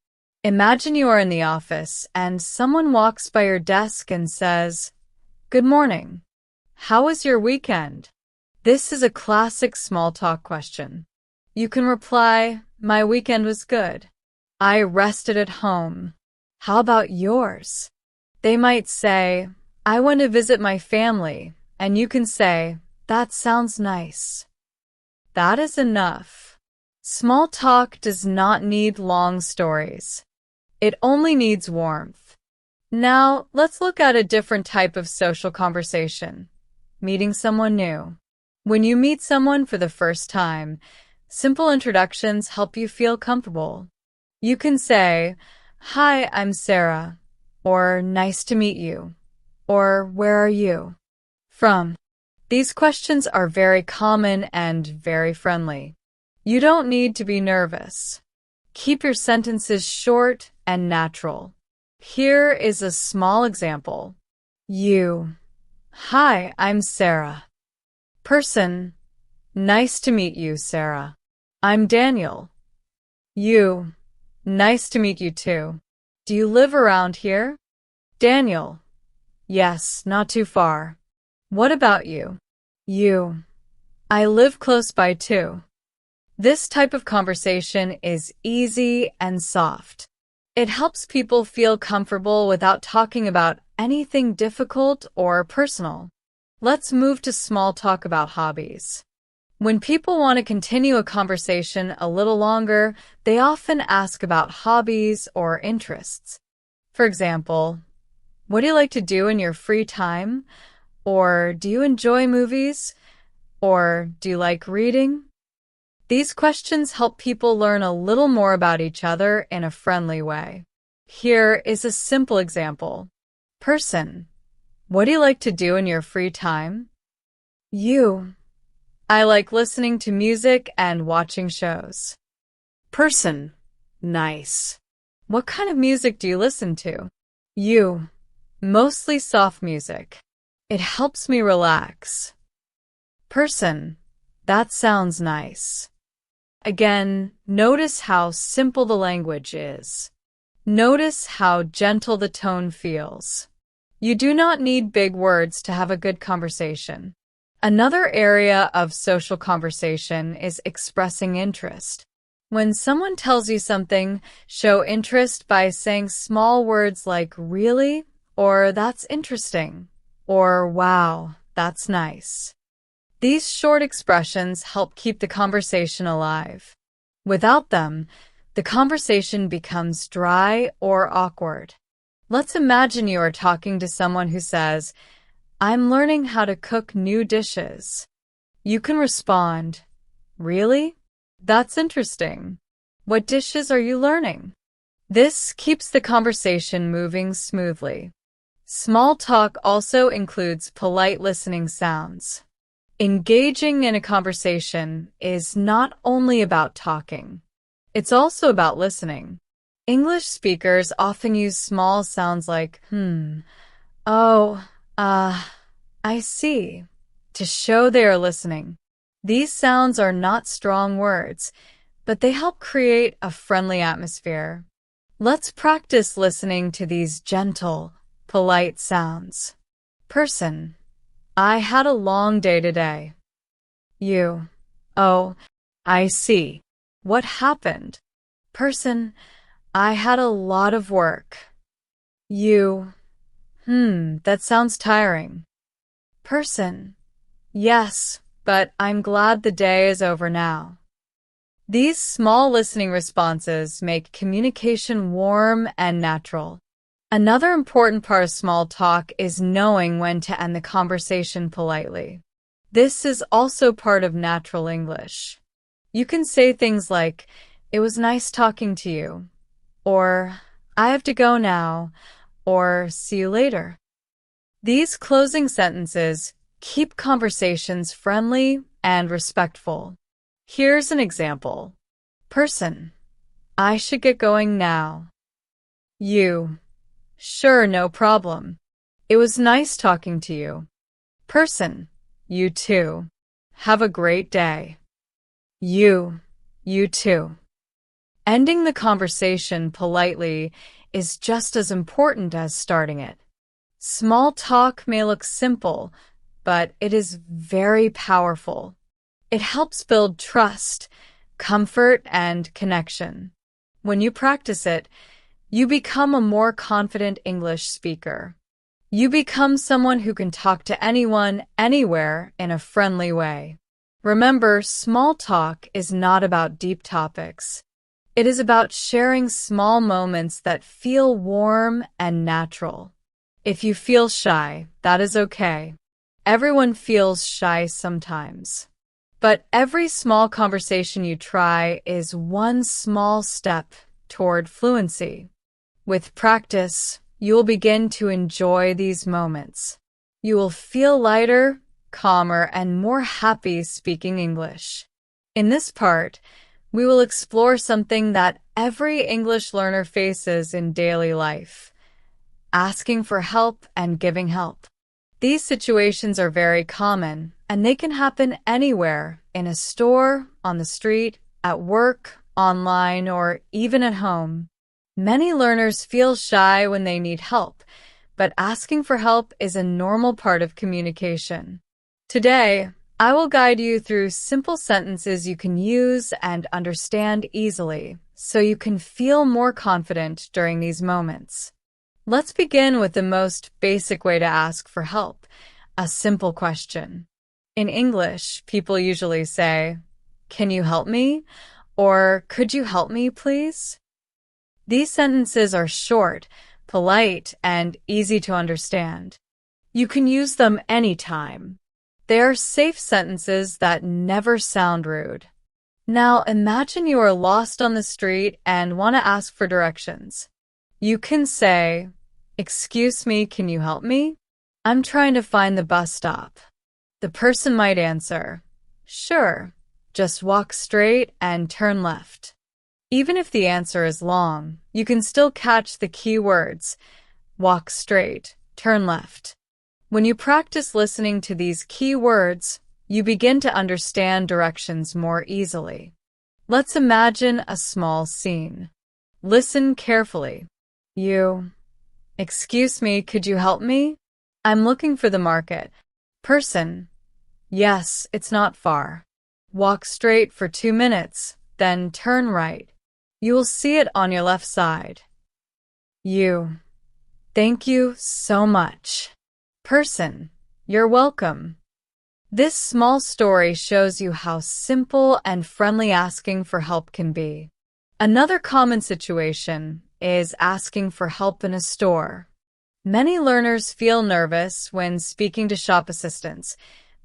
Imagine you are in the office and someone walks by your desk and says, "Good morning. How was your weekend?" This is a classic small talk question. You can reply, "My weekend was good. I rested at home. How about yours?" They might say, "I went to visit my family," and you can say, "That sounds nice." That is enough. Small talk does not need long stories. It only needs warmth. Now, let's look at a different type of social conversation. Meeting someone new. When you meet someone for the first time, simple introductions help you feel comfortable. You can say, "Hi, I'm Sarah," or "Nice to meet you," or "Where are you from?" These questions are very common and very friendly. You don't need to be nervous. Keep your sentences short and natural. Here is a small example. You. "Hi, I'm Sarah." Person. "Nice to meet you, Sarah. I'm Daniel." You. "Nice to meet you too. Do you live around here?" Daniel. "Yes, not too far. What about you?" You. "I live close by too." This type of conversation is easy and soft. It helps people feel comfortable without talking about anything difficult or personal. Let's move to small talk about hobbies. When people want to continue a conversation a little longer, they often ask about hobbies or interests. For example, "What do you like to do in your free time?" Or "Do you enjoy movies?" Or "Do you like reading?" These questions help people learn a little more about each other in a friendly way. Here is a simple example. Person. "What do you like to do in your free time?" You. "I like listening to music and watching shows." Person. Nice. "What kind of music do you listen to?" You. "Mostly soft music. It helps me relax." Person. "That sounds nice." Again, notice how simple the language is. Notice how gentle the tone feels. You do not need big words to have a good conversation. Another area of social conversation is expressing interest. When someone tells you something, show interest by saying small words like "really?" or "that's interesting," or "wow, that's nice." These short expressions help keep the conversation alive. Without them, the conversation becomes dry or awkward. Let's imagine you are talking to someone who says, "I'm learning how to cook new dishes." You can respond, "Really? That's interesting. What dishes are you learning?" This keeps the conversation moving smoothly. Small talk also includes polite listening sounds. Engaging in a conversation is not only about talking. It's also about listening. English speakers often use small sounds like oh, I see, to show they are listening. These sounds are not strong words, but they help create a friendly atmosphere. Let's practice listening to these gentle, polite sounds. Person. "I had a long day today." You. "Oh, I see. What happened?" Person. "I had a lot of work." You. That sounds tiring." Person. "Yes, but I'm glad the day is over now." These small listening responses make communication warm and natural. Another important part of small talk is knowing when to end the conversation politely. This is also part of natural English. You can say things like, "It was nice talking to you," or "I have to go now," or "See you later." These closing sentences keep conversations friendly and respectful. Here's an example. Person. "I should get going now." You. "Sure, no problem. It was nice talking to you." Person. "You too. Have a great day." You. "You too." Ending the conversation politely is just as important as starting it. Small talk may look simple, but it is very powerful. It helps build trust, comfort, and connection. When you practice it, you become a more confident English speaker. You become someone who can talk to anyone, anywhere, in a friendly way. Remember, small talk is not about deep topics. It is about sharing small moments that feel warm and natural. If you feel shy, that is okay. Everyone feels shy sometimes. But every small conversation you try is one small step toward fluency. With practice, you will begin to enjoy these moments. You will feel lighter, calmer, and more happy speaking English. In this part, we will explore something that every English learner faces in daily life: asking for help and giving help. These situations are very common, and they can happen anywhere, in a store, on the street, at work, online, or even at home. Many learners feel shy when they need help, but asking for help is a normal part of communication. Today, I will guide you through simple sentences you can use and understand easily, so you can feel more confident during these moments. Let's begin with the most basic way to ask for help, a simple question. In English, people usually say, "Can you help me?" or "Could you help me, please?" These sentences are short, polite, and easy to understand. You can use them anytime. They are safe sentences that never sound rude. Now imagine you are lost on the street and want to ask for directions. You can say, "Excuse me, can you help me? I'm trying to find the bus stop." The person might answer, "Sure, just walk straight and turn left." Even if the answer is long, you can still catch the key words: walk straight, turn left. When you practice listening to these key words, you begin to understand directions more easily. Let's imagine a small scene. Listen carefully. Excuse me, could you help me? I'm looking for the market. Person: yes, it's not far. Walk straight for 2 minutes, then turn right. You will see it on your left side. Thank you so much. Person: you're welcome. This small story shows you how simple and friendly asking for help can be. Another common situation is asking for help in a store. Many learners feel nervous when speaking to shop assistants,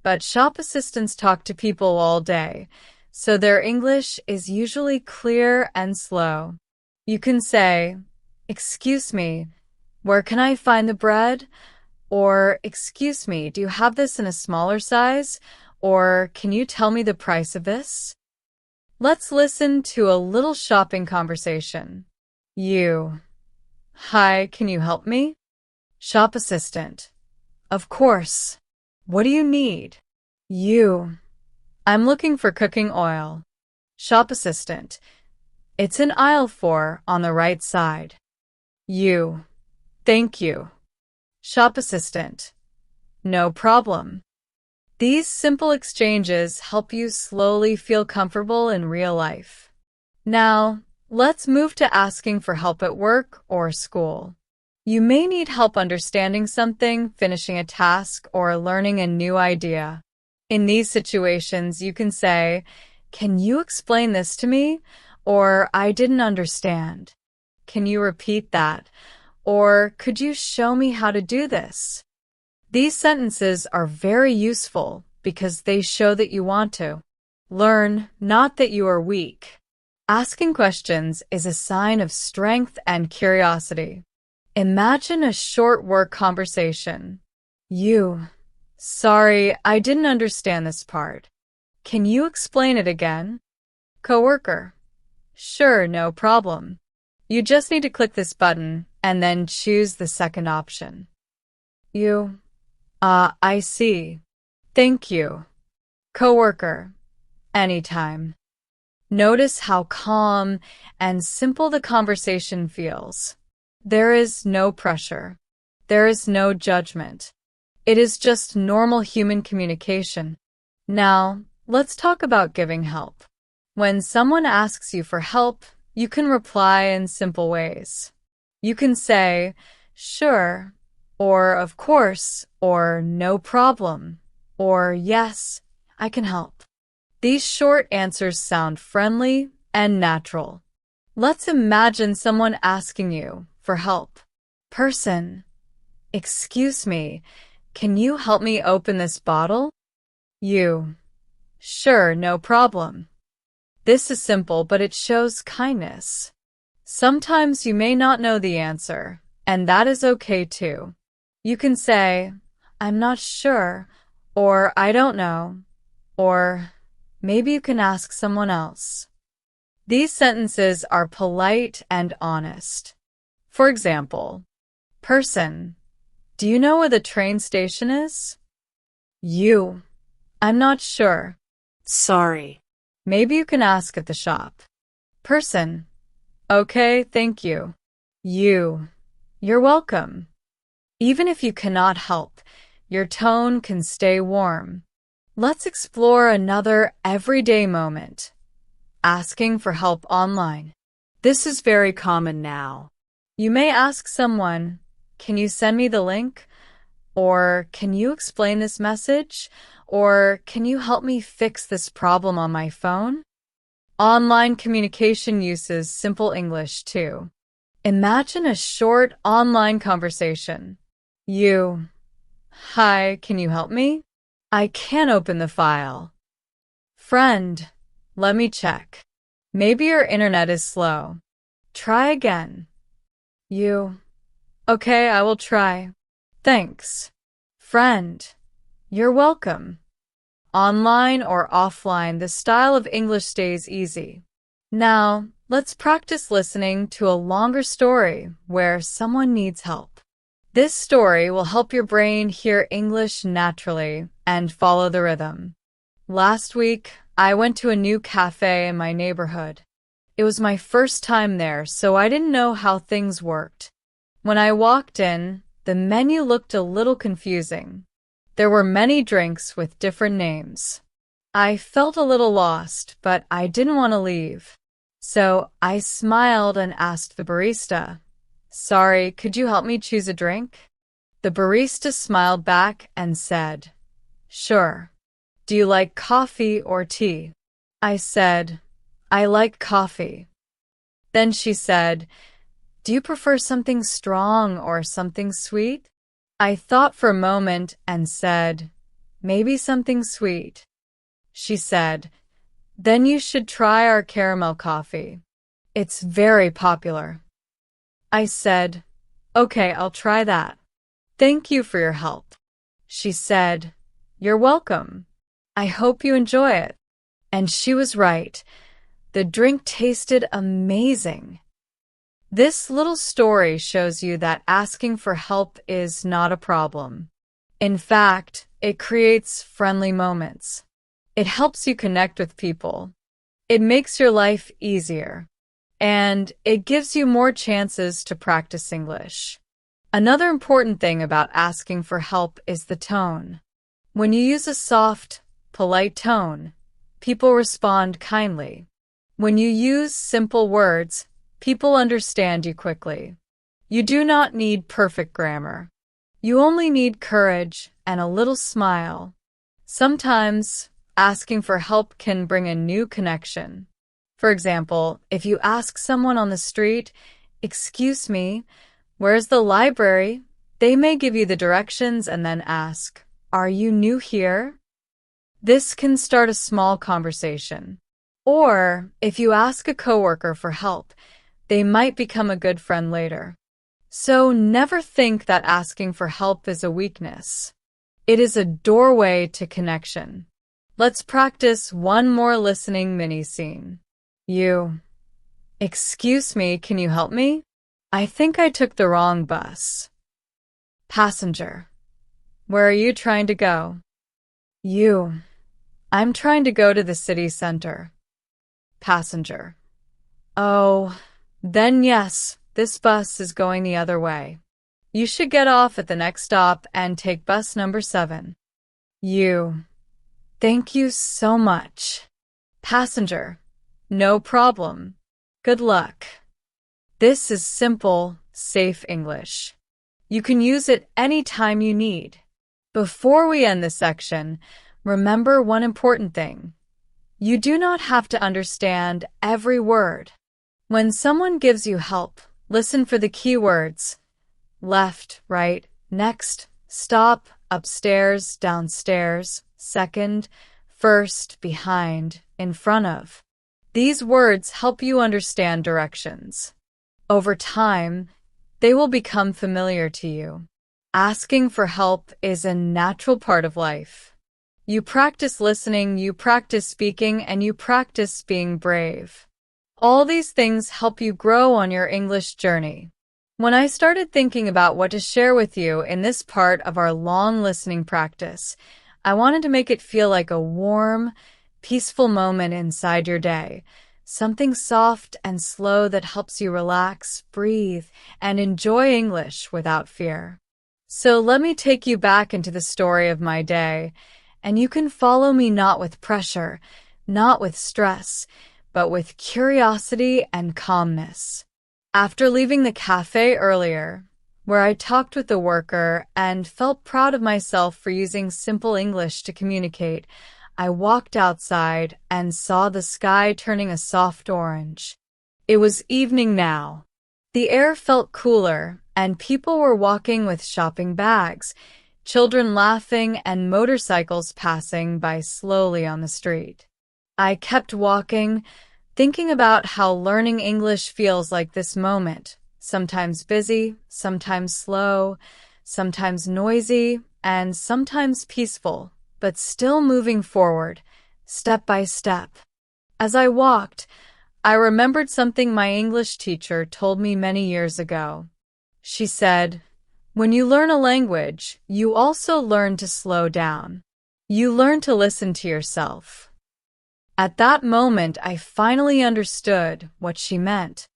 but shop assistants talk to people all day, so their English is usually clear and slow. You can say, "Excuse me, where can I find the bread?" Or, "Excuse me, do you have this in a smaller size?" Or, "Can you tell me the price of this?" Let's listen to a little shopping conversation. Hi, can you help me? Shop assistant: of course. What do you need? I'm looking for cooking oil. Shop assistant: it's in aisle 4 on the right side. Thank you. Shop assistant: no problem. These simple exchanges help you slowly feel comfortable in real life. Now, let's move to asking for help at work or school. You may need help understanding something, finishing a task, or learning a new idea. In these situations, you can say, "Can you explain this to me?" Or, "I didn't understand. Can you repeat that?" Or, "Could you show me how to do this?" These sentences are very useful because they show that you want to learn, not that you are weak. Asking questions is a sign of strength and curiosity. Imagine a short work conversation. Sorry, I didn't understand this part. Can you explain it again? Coworker: sure, no problem. You just need to click this button and then choose the second option. I see. Thank you. Coworker: anytime. Notice how calm and simple the conversation feels. There is no pressure. There is no judgment. It is just normal human communication. Now, let's talk about giving help. When someone asks you for help, you can reply in simple ways. You can say, sure, or of course, or no problem, or yes, I can help. These short answers sound friendly and natural. Let's imagine someone asking you for help. Person, excuse me, can you help me open this bottle? You, sure, no problem. This is simple, but it shows kindness. Sometimes you may not know the answer, and that is okay too. You can say, I'm not sure, or I don't know, or maybe you can ask someone else. These sentences are polite and honest. For example, person, do you know where the train station is? You, I'm not sure. Sorry. Maybe you can ask at the shop. Person, okay, thank you. You, you're welcome. Even if you cannot help, your tone can stay warm. Let's explore another everyday moment. Asking for help online. This is very common now. You may ask someone, can you send me the link? Or can you explain this message? Or can you help me fix this problem on my phone? Online communication uses simple English too. Imagine a short online conversation. You, hi, can you help me? I can't open the file. Friend, let me check. Maybe your internet is slow. Try again. You, okay, I will try. Thanks. Friend, you're welcome. Online or offline, the style of English stays easy. Now, let's practice listening to a longer story where someone needs help. This story will help your brain hear English naturally and follow the rhythm. Last week, I went to a new cafe in my neighborhood. It was my first time there, so I didn't know how things worked. When I walked in, the menu looked a little confusing. There were many drinks with different names. I felt a little lost, but I didn't want to leave. So I smiled and asked the barista, sorry, could you help me choose a drink? The barista smiled back and said, sure. Do you like coffee or tea? I said, I like coffee. Then she said, do you prefer something strong or something sweet? I thought for a moment and said, maybe something sweet. She said, then you should try our caramel coffee. It's very popular. I said, okay, I'll try that. Thank you for your help. She said, you're welcome. I hope you enjoy it. And she was right. The drink tasted amazing. This little story shows you that asking for help is not a problem. In fact, it creates friendly moments. It helps you connect with people. It makes your life easier. And it gives you more chances to practice English. Another important thing about asking for help is the tone. When you use a soft, polite tone, people respond kindly. When you use simple words, people understand you quickly. You do not need perfect grammar. You only need courage and a little smile. Sometimes, asking for help can bring a new connection. For example, if you ask someone on the street, excuse me, where's the library? They may give you the directions and then ask, are you new here? This can start a small conversation. Or, if you ask a coworker for help, they might become a good friend later. So never think that asking for help is a weakness. It is a doorway to connection. Let's practice one more listening mini scene. You, excuse me, can you help me? I think I took the wrong bus. Passenger, where are you trying to go? You, I'm trying to go to the city center. Passenger. Oh, then yes, this bus is going the other way. You should get off at the next stop and take bus number 7. You. Thank you so much. Passenger. No problem. Good luck. This is simple, safe English. You can use it anytime you need. Before we end this section, remember one important thing. You do not have to understand every word. When someone gives you help, listen for the key words. Left, right, next, stop, upstairs, downstairs, second, first, behind, in front of. These words help you understand directions. Over time, they will become familiar to you. Asking for help is a natural part of life. You practice listening, you practice speaking, and you practice being brave. All these things help you grow on your English journey. When I started thinking about what to share with you in this part of our long listening practice, I wanted to make it feel like a warm, peaceful moment inside your day. Something soft and slow that helps you relax, breathe, and enjoy English without fear. So let me take you back into the story of my day, and you can follow me not with pressure, not with stress, but with curiosity and calmness. After leaving the cafe earlier, where I talked with the worker and felt proud of myself for using simple English to communicate, I walked outside and saw the sky turning a soft orange. It was evening now. The air felt cooler, and people were walking with shopping bags, children laughing, and motorcycles passing by slowly on the street. I kept walking, thinking about how learning English feels like this moment, sometimes busy, sometimes slow, sometimes noisy, and sometimes peaceful, but still moving forward, step by step. As I walked, I remembered something my English teacher told me many years ago. She said, "When you learn a language, you also learn to slow down. You learn to listen to yourself." At that moment, I finally understood what she meant.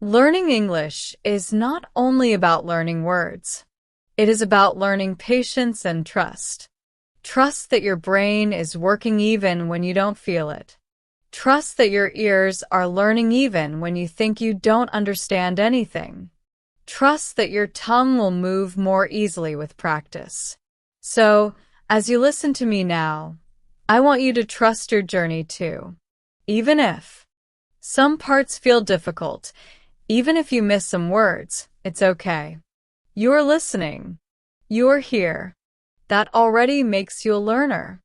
Learning English is not only about learning words. It is about learning patience and trust. Trust that your brain is working even when you don't feel it. Trust that your ears are learning even when you think you don't understand anything. Trust that your tongue will move more easily with practice. So, as you listen to me now, I want you to trust your journey too. Even if some parts feel difficult, even if you miss some words, it's okay. You're listening. You're here. That already makes you a learner.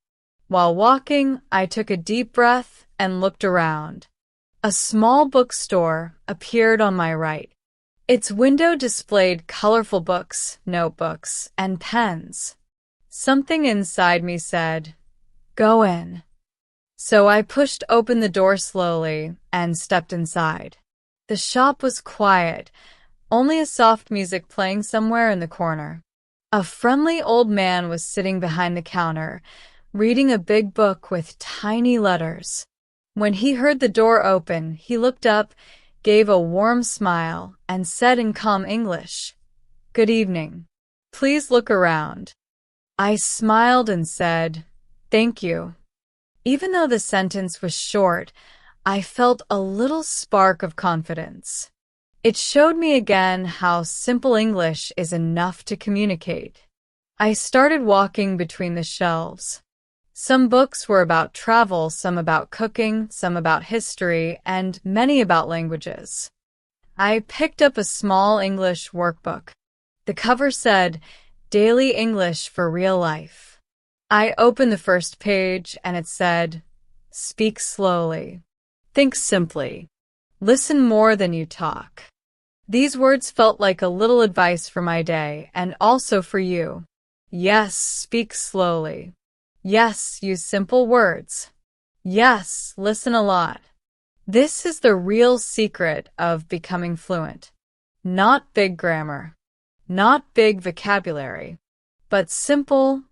While walking, I took a deep breath and looked around. A small bookstore appeared on my right. Its window displayed colorful books, notebooks, and pens. Something inside me said, "Go in." So I pushed open the door slowly and stepped inside. The shop was quiet, only a soft music playing somewhere in the corner. A friendly old man was sitting behind the counter, reading a big book with tiny letters. When he heard the door open, he looked up, gave a warm smile, and said in calm English, "Good evening. Please look around." I smiled and said, "Thank you." Even though the sentence was short, I felt a little spark of confidence. It showed me again how simple English is enough to communicate. I started walking between the shelves. Some books were about travel, some about cooking, some about history, and many about languages. I picked up a small English workbook. The cover said, "Daily English for Real Life." I opened the first page and it said, "Speak slowly. Think simply. Listen more than you talk." These words felt like a little advice for my day and also for you. Yes, speak slowly. Yes, use simple words. Yes, listen a lot. This is the real secret of becoming fluent. Not big grammar, not big vocabulary, but simple,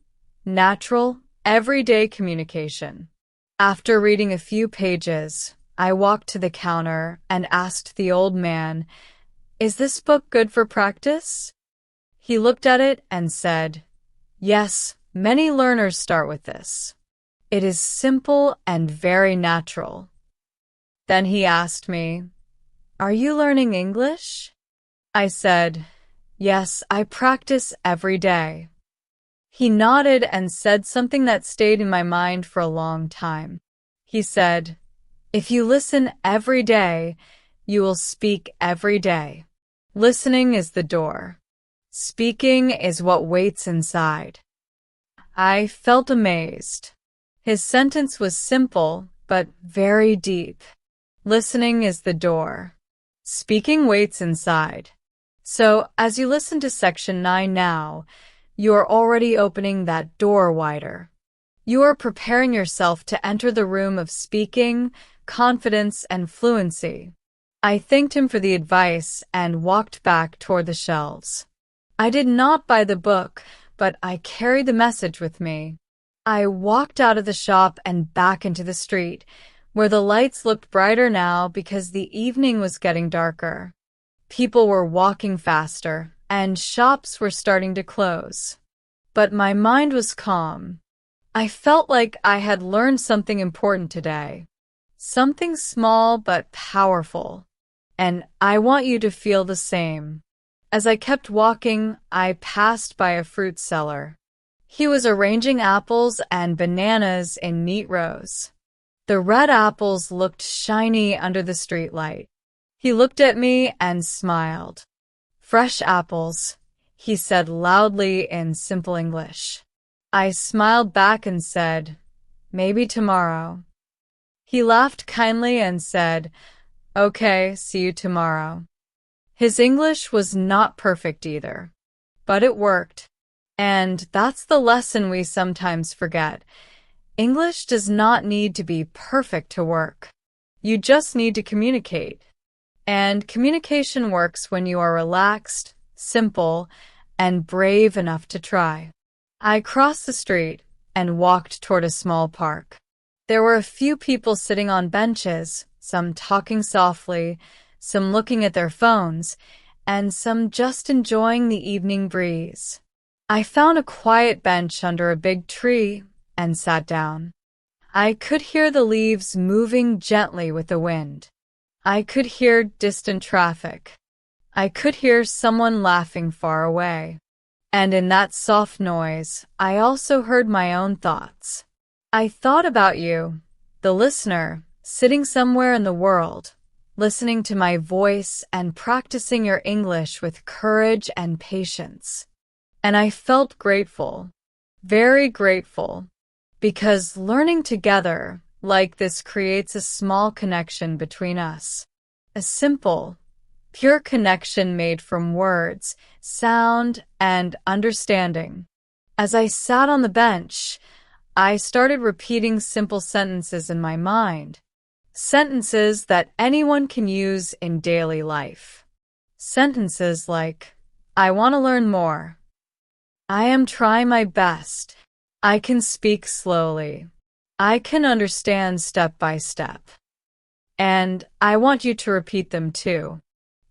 natural, everyday communication. After reading a few pages, I walked to the counter and asked the old man, "Is this book good for practice?" He looked at it and said, "Yes, many learners start with this. It is simple and very natural." Then he asked me, "Are you learning English?" I said, "Yes, I practice every day." He nodded and said something that stayed in my mind for a long time. He said, "If you listen every day, you will speak every day. Listening is the door. Speaking is what waits inside." I felt amazed. His sentence was simple, but very deep. Listening is the door. Speaking waits inside. So, as you listen to Section 9 now, you are already opening that door wider. You are preparing yourself to enter the room of speaking, confidence, and fluency. I thanked him for the advice and walked back toward the shelves. I did not buy the book, but I carried the message with me. I walked out of the shop and back into the street, where the lights looked brighter now because the evening was getting darker. People were walking faster, and shops were starting to close. But my mind was calm. I felt like I had learned something important today. Something small but powerful. And I want you to feel the same. As I kept walking, I passed by a fruit seller. He was arranging apples and bananas in neat rows. The red apples looked shiny under the streetlight. He looked at me and smiled. "Fresh apples," he said loudly in simple English. I smiled back and said, "Maybe tomorrow." He laughed kindly and said, "Okay, see you tomorrow." His English was not perfect either, but it worked. And that's the lesson we sometimes forget. English does not need to be perfect to work. You just need to communicate. And communication works when you are relaxed, simple, and brave enough to try. I crossed the street and walked toward a small park. There were a few people sitting on benches, some talking softly, some looking at their phones, and some just enjoying the evening breeze. I found a quiet bench under a big tree and sat down. I could hear the leaves moving gently with the wind. I could hear distant traffic. I could hear someone laughing far away. And in that soft noise, I also heard my own thoughts. I thought about you, the listener, sitting somewhere in the world, listening to my voice and practicing your English with courage and patience. And I felt grateful, very grateful, because learning together like this creates a small connection between us. A simple, pure connection made from words, sound, and understanding. As I sat on the bench, I started repeating simple sentences in my mind. Sentences that anyone can use in daily life. Sentences like, "I want to learn more." "I am trying my best." "I can speak slowly." "I can understand step by step." And I want you to repeat them too.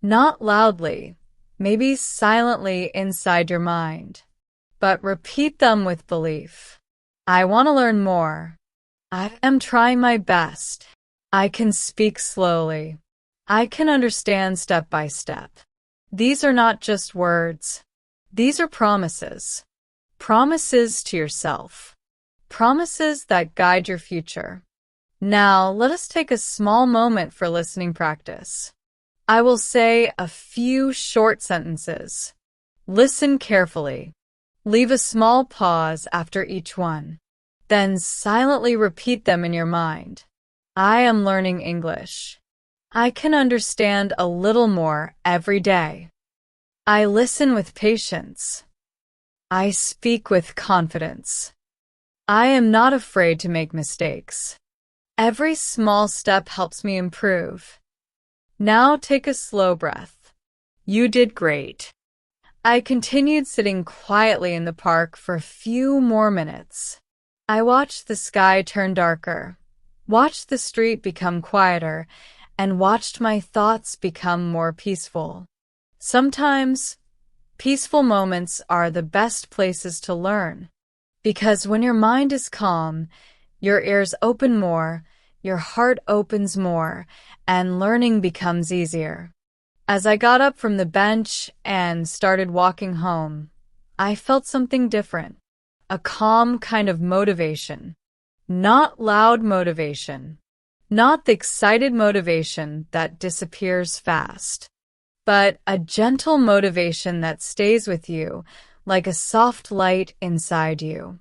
Not loudly, maybe silently inside your mind, but repeat them with belief. "I want to learn more." "I am trying my best." "I can speak slowly." "I can understand step by step." These are not just words. These are promises. Promises to yourself. Promises that guide your future. Now, let us take a small moment for listening practice. I will say a few short sentences. Listen carefully. Leave a small pause after each one. Then silently repeat them in your mind. I am learning English. I can understand a little more every day. I listen with patience. I speak with confidence. I am not afraid to make mistakes. Every small step helps me improve. Now take a slow breath. You did great. I continued sitting quietly in the park for a few more minutes. I watched the sky turn darker. watched the street become quieter, and watched my thoughts become more peaceful. Sometimes, peaceful moments are the best places to learn, because when your mind is calm, your ears open more, your heart opens more, and learning becomes easier. As I got up from the bench and started walking home, I felt something different, a calm kind of motivation. Not loud motivation, not the excited motivation that disappears fast, but a gentle motivation that stays with you like a soft light inside you.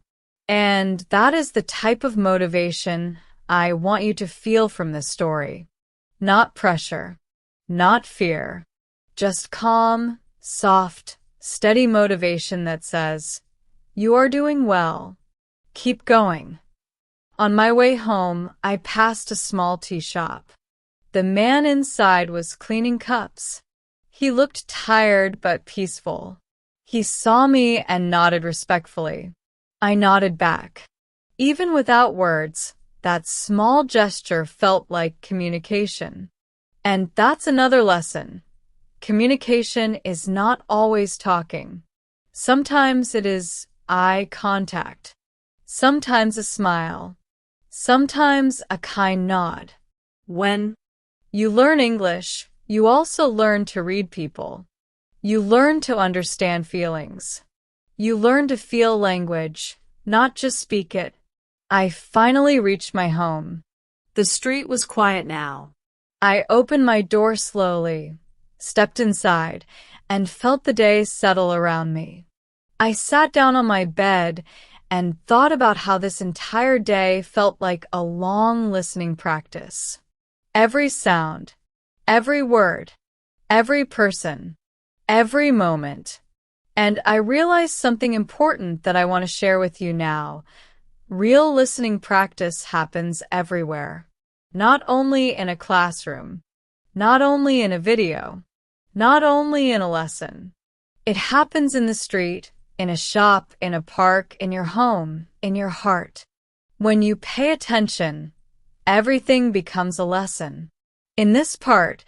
And that is the type of motivation I want you to feel from this story. Not pressure, not fear, just calm, soft, steady motivation that says, "You are doing well. Keep going." On my way home, I passed a small tea shop. The man inside was cleaning cups. He looked tired but peaceful. He saw me and nodded respectfully. I nodded back. Even without words, that small gesture felt like communication. And that's another lesson. Communication is not always talking. Sometimes it is eye contact. Sometimes a smile. Sometimes a kind nod. When you learn English, you also learn to read people. You learn to understand feelings. You learn to feel language, not just speak it. I finally reached my home. The street was quiet now. I opened my door slowly, stepped inside, and felt the day settle around me. I sat down on my bed and thought about how this entire day felt like a long listening practice. Every sound, every word, every person, every moment. And I realized something important that I want to share with you now. Real listening practice happens everywhere. Not only in a classroom, not only in a video, not only in a lesson. It happens in the street, in a shop, in a park, in your home, in your heart. When you pay attention, everything becomes a lesson. In this part,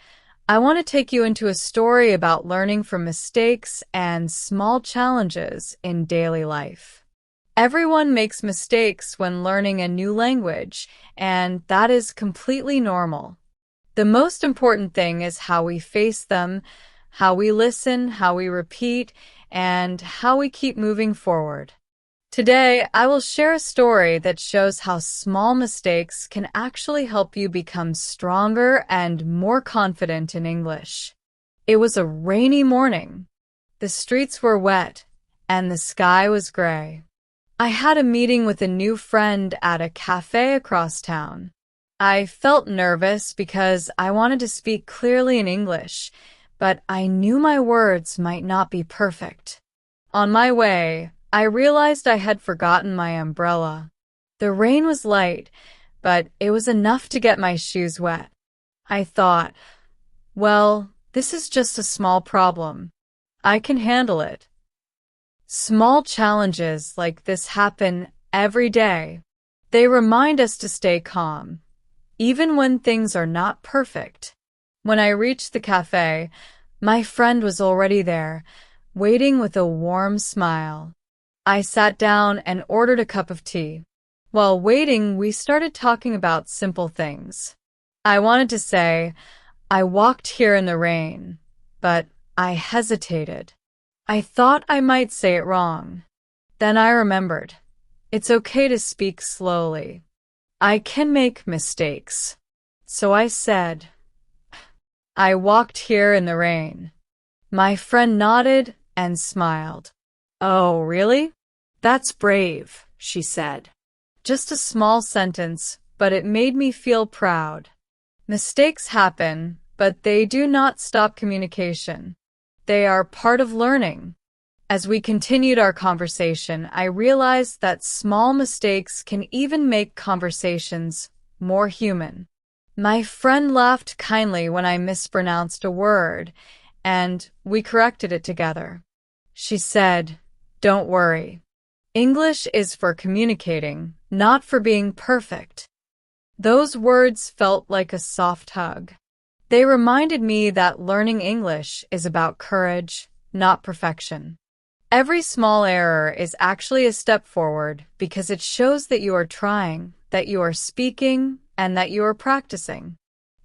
I want to take you into a story about learning from mistakes and small challenges in daily life. Everyone makes mistakes when learning a new language, and that is completely normal. The most important thing is how we face them, how we listen, how we repeat, and how we keep moving forward. Today, I will share a story that shows how small mistakes can actually help you become stronger and more confident in English. It was a rainy morning. The streets were wet, and the sky was gray. I had a meeting with a new friend at a cafe across town. I felt nervous because I wanted to speak clearly in English, but I knew my words might not be perfect. On my way, I realized I had forgotten my umbrella. The rain was light, but it was enough to get my shoes wet. I thought, well, this is just a small problem. I can handle it. Small challenges like this happen every day. They remind us to stay calm, even when things are not perfect. When I reached the cafe, my friend was already there, waiting with a warm smile. I sat down and ordered a cup of tea. While waiting, we started talking about simple things. I wanted to say, I walked here in the rain, but I hesitated. I thought I might say it wrong. Then I remembered, it's okay to speak slowly. I can make mistakes. So I said, I walked here in the rain. My friend nodded and smiled. Oh, really? That's brave, she said. Just a small sentence, but it made me feel proud. Mistakes happen, but they do not stop communication. They are part of learning. As we continued our conversation, I realized that small mistakes can even make conversations more human. My friend laughed kindly when I mispronounced a word, and we corrected it together. She said, "Don't worry. English is for communicating, not for being perfect." Those words felt like a soft hug. They reminded me that learning English is about courage, not perfection. Every small error is actually a step forward because it shows that you are trying, that you are speaking, and that you are practicing.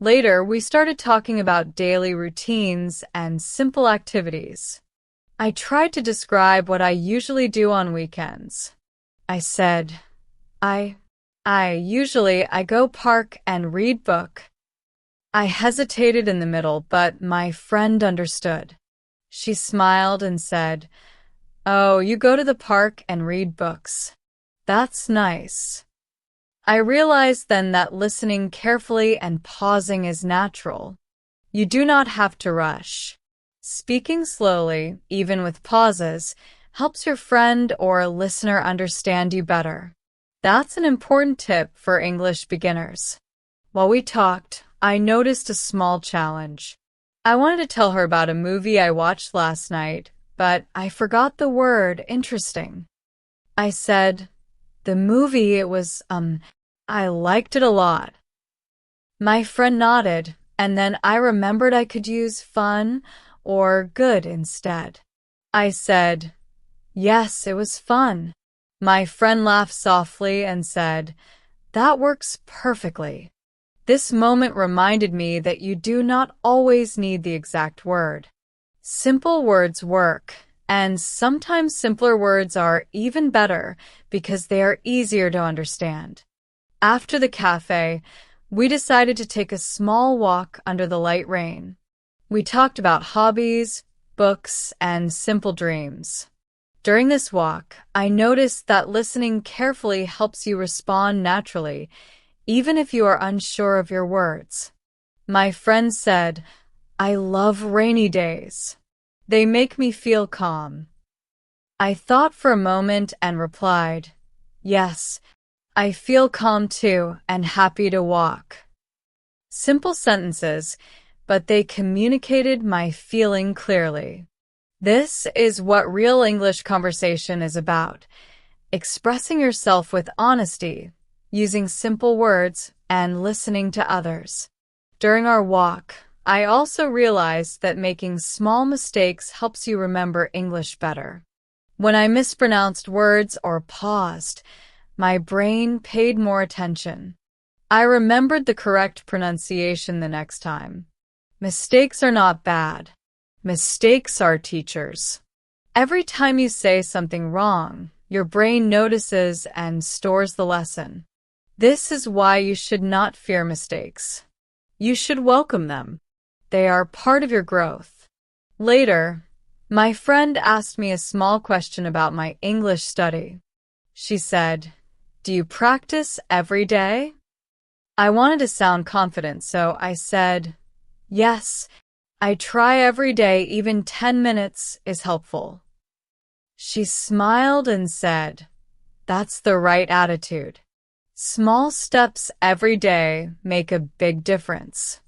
Later, we started talking about daily routines and simple activities. I tried to describe what I usually do on weekends. I said, I I go park and read book. I hesitated in the middle, but my friend understood. She smiled and said, "Oh, you go to the park and read books. That's nice." I realized then that listening carefully and pausing is natural. You do not have to rush. Speaking slowly, even with pauses, helps your friend or listener understand you better. That's an important tip for English beginners. While we talked, I noticed a small challenge. I wanted to tell her about a movie I watched last night, but I forgot the word interesting. I said, "The movie, I liked it a lot." My friend nodded, and then I remembered I could use fun or good instead. I said, "Yes, it was fun." My friend laughed softly and said, "That works perfectly." This moment reminded me that you do not always need the exact word. Simple words work, and sometimes simpler words are even better because they are easier to understand. After the cafe, we decided to take a small walk under the light rain. We talked about hobbies, books, and simple dreams. During this walk, I noticed that listening carefully helps you respond naturally, even if you are unsure of your words. My friend said, "I love rainy days. They make me feel calm." I thought for a moment and replied, "Yes, I feel calm too and happy to walk." Simple sentences, but they communicated my feeling clearly. This is what real English conversation is about: expressing yourself with honesty, using simple words, and listening to others. During our walk, I also realized that making small mistakes helps you remember English better. When I mispronounced words or paused, my brain paid more attention. I remembered the correct pronunciation the next time. Mistakes are not bad. Mistakes are teachers. Every time you say something wrong, your brain notices and stores the lesson. This is why you should not fear mistakes. You should welcome them. They are part of your growth. Later, my friend asked me a small question about my English study. She said, "Do you practice every day?" I wanted to sound confident, so I said, "Yes, I try every day, even 10 minutes is helpful." She smiled and said, "That's the right attitude. Small steps every day make a big difference."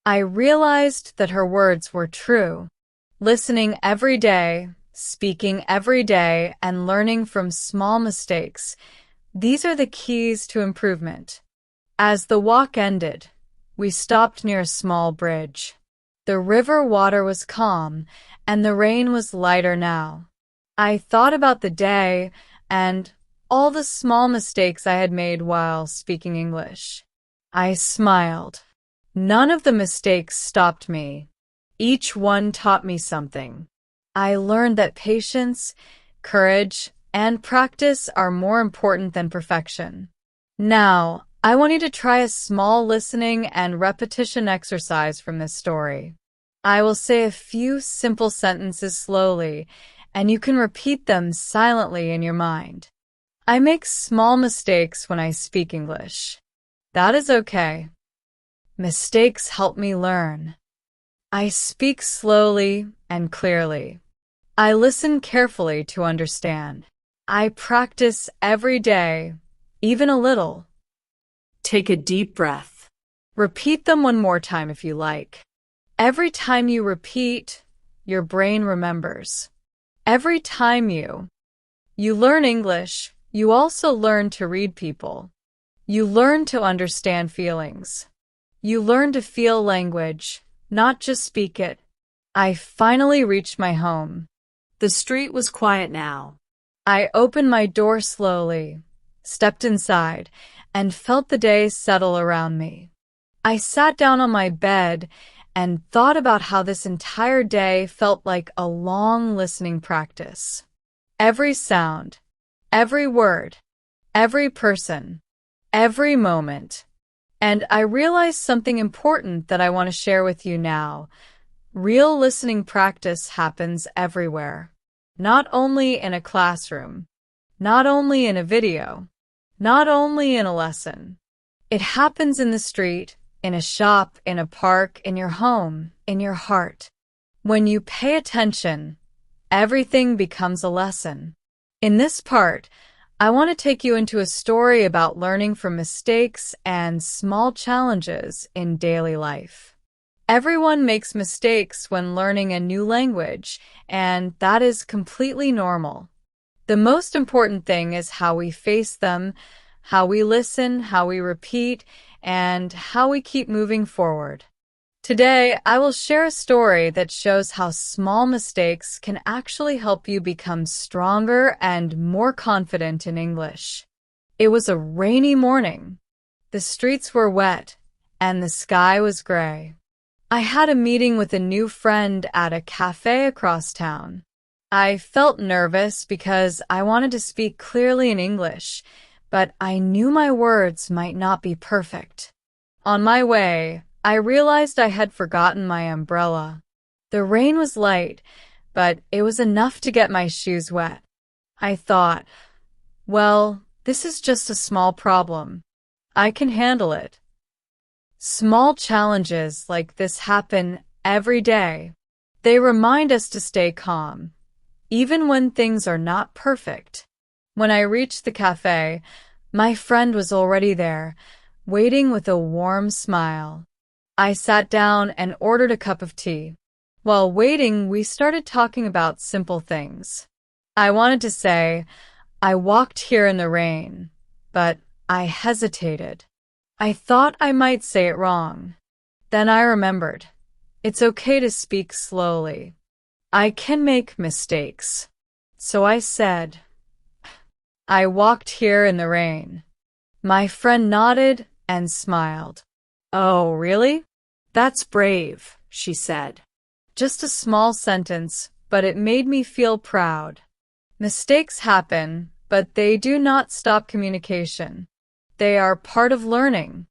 I realized that her words were true. Listening every day, speaking every day, and learning from small mistakes, these are the keys to improvement. As the walk ended, we stopped near a small bridge. The river water was calm, and the rain was lighter now. I thought about the day and all the small mistakes I had made while speaking English. I smiled. None of the mistakes stopped me. Each one taught me something. I learned that patience, courage, and practice are more important than perfection. Now, I want you to try a small listening and repetition exercise from this story. I will say a few simple sentences slowly, and you can repeat them silently in your mind. I make small mistakes when I speak English. That is okay. Mistakes help me learn. I speak slowly and clearly. I listen carefully to understand. I practice every day, even a little. Take a deep breath. Repeat them one more time if you like. Every time you repeat, your brain remembers. Every time you learn English, you also learn to read people. You learn to understand feelings. You learn to feel language, not just speak it. I finally reached my home. The street was quiet now. I opened my door slowly, stepped inside, and felt the day settle around me. I sat down on my bed and thought about how this entire day felt like a long listening practice. Every sound, every word, every person, every moment. And I realized something important that I want to share with you now. Real listening practice happens everywhere. Not only in a classroom, not only in a video, not only in a lesson. It happens in the street, in a shop, in a park, in your home, in your heart. When you pay attention, everything becomes a lesson. In this part, I want to take you into a story about learning from mistakes and small challenges in daily life. Everyone makes mistakes when learning a new language, and that is completely normal. The most important thing is how we face them, how we listen, how we repeat, and how we keep moving forward. Today, I will share a story that shows how small mistakes can actually help you become stronger and more confident in English. It was a rainy morning. The streets were wet, and the sky was gray. I had a meeting with a new friend at a cafe across town. I felt nervous because I wanted to speak clearly in English, but I knew my words might not be perfect. On my way, I realized I had forgotten my umbrella. The rain was light, but it was enough to get my shoes wet. I thought, well, this is just a small problem. I can handle it. Small challenges like this happen every day. They remind us to stay calm, even when things are not perfect. When I reached the cafe, my friend was already there, waiting with a warm smile. I sat down and ordered a cup of tea. While waiting, we started talking about simple things. I wanted to say, I walked here in the rain, but I hesitated. I thought I might say it wrong. Then I remembered, it's okay to speak slowly. I can make mistakes. So I said, I walked here in the rain. My friend nodded and smiled. Oh, really? That's brave, she said. Just a small sentence, but it made me feel proud. Mistakes happen, but they do not stop communication. They are part of learning.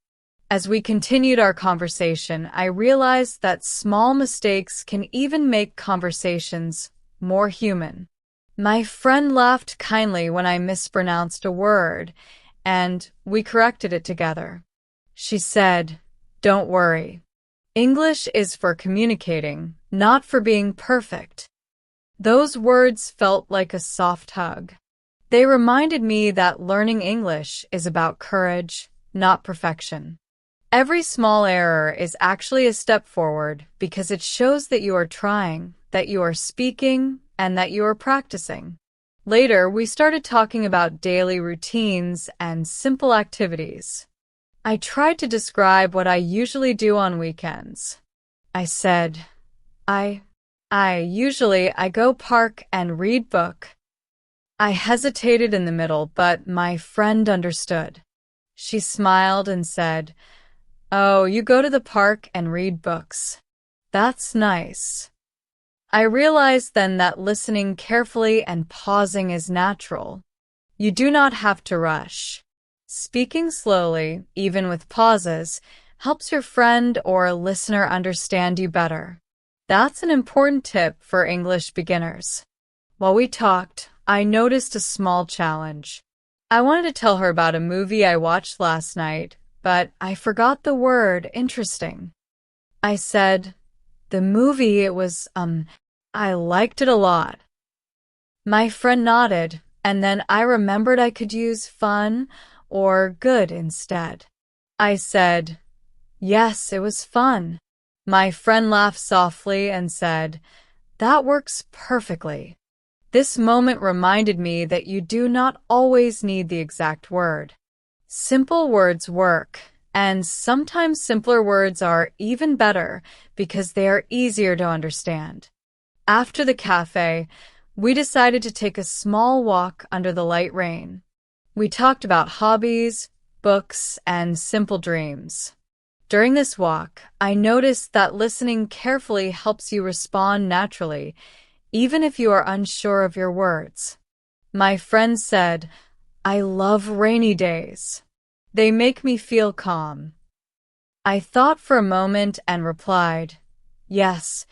As we continued our conversation, I realized that small mistakes can even make conversations more human. My friend laughed kindly when I mispronounced a word, and we corrected it together. She said, "Don't worry. English is for communicating, not for being perfect." Those words felt like a soft hug. They reminded me that learning English is about courage, not perfection. Every small error is actually a step forward because it shows that you are trying, that you are speaking, and that you are practicing. Later, we started talking about daily routines and simple activities. I tried to describe what I usually do on weekends. I said, I go park and read book. I hesitated in the middle, but my friend understood. She smiled and said, "Oh, you go to the park and read books. That's nice." I realized then that listening carefully and pausing is natural. You do not have to rush. Speaking slowly, even with pauses, helps your friend or listener understand you better. That's an important tip for English beginners. While we talked, I noticed a small challenge. I wanted to tell her about a movie I watched last night, but I forgot the word interesting. I said, "The movie, I liked it a lot." My friend nodded, and then I remembered I could use fun or good instead. I said, "Yes, it was fun." My friend laughed softly and said, "That works perfectly." This moment reminded me that you do not always need the exact word. Simple words work, and sometimes simpler words are even better because they are easier to understand. After the cafe, we decided to take a small walk under the light rain. We talked about hobbies, books, and simple dreams. During this walk, I noticed that listening carefully helps you respond naturally, even if you are unsure of your words. My friend said, "I love rainy days. They make me feel calm." I thought for a moment and replied, "Yes,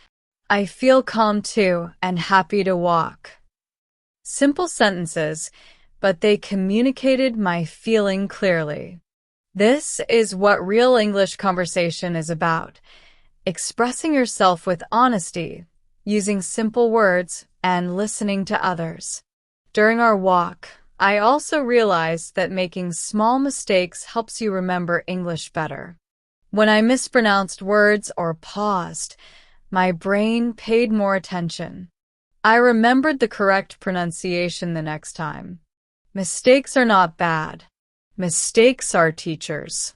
I feel calm too and happy to walk." Simple sentences, but they communicated my feeling clearly. This is what real English conversation is about: expressing yourself with honesty, using simple words, and listening to others. During our walk, I also realized that making small mistakes helps you remember English better. When I mispronounced words or paused, my brain paid more attention. I remembered the correct pronunciation the next time. Mistakes are not bad. Mistakes are teachers.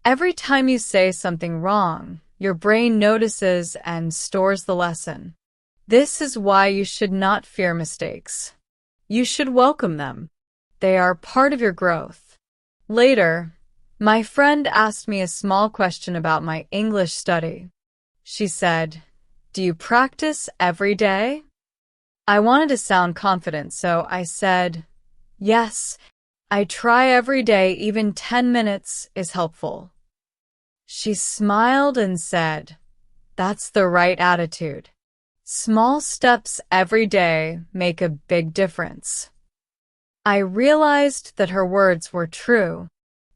Every time you say something wrong, your brain notices and stores the lesson. This is why you should not fear mistakes. You should welcome them. They are part of your growth. Later, my friend asked me a small question about my English study. She said, "Do you practice every day?" I wanted to sound confident, so I said, "Yes, I try every day, even 10 minutes is helpful." She smiled and said, "That's the right attitude. Small steps every day make a big difference." I realized that her words were true.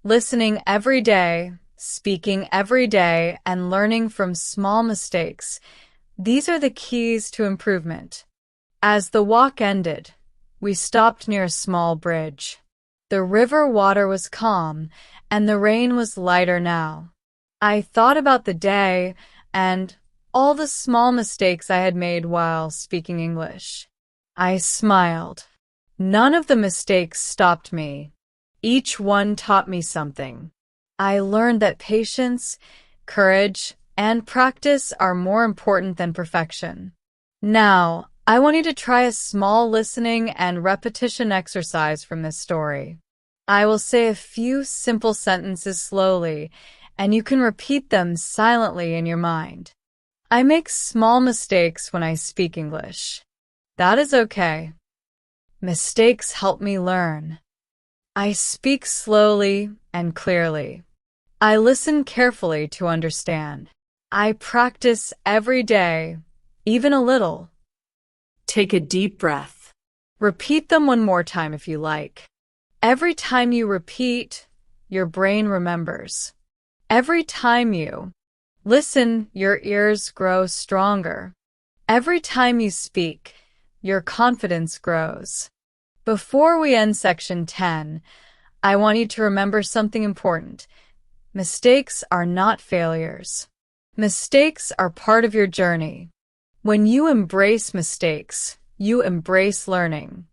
Listening every day, speaking every day, and learning from small mistakes, these are the keys to improvement. As the walk ended, we stopped near a small bridge. The river water was calm, and the rain was lighter now. I thought about the day and all the small mistakes I had made while speaking English. I smiled. None of the mistakes stopped me. Each one taught me something. I learned that patience, courage, and practice are more important than perfection. Now, I want you to try a small listening and repetition exercise from this story. I will say a few simple sentences slowly, and you can repeat them silently in your mind. I make small mistakes when I speak English. That is okay. Mistakes help me learn. I speak slowly and clearly. I listen carefully to understand. I practice every day, even a little. Take a deep breath. Repeat them one more time if you like. Every time you repeat, your brain remembers. Every time you listen, your ears grow stronger. Every time you speak, your confidence grows. Before we end section 10, I want you to remember something important. Mistakes are not failures. Mistakes are part of your journey. When you embrace mistakes, you embrace learning.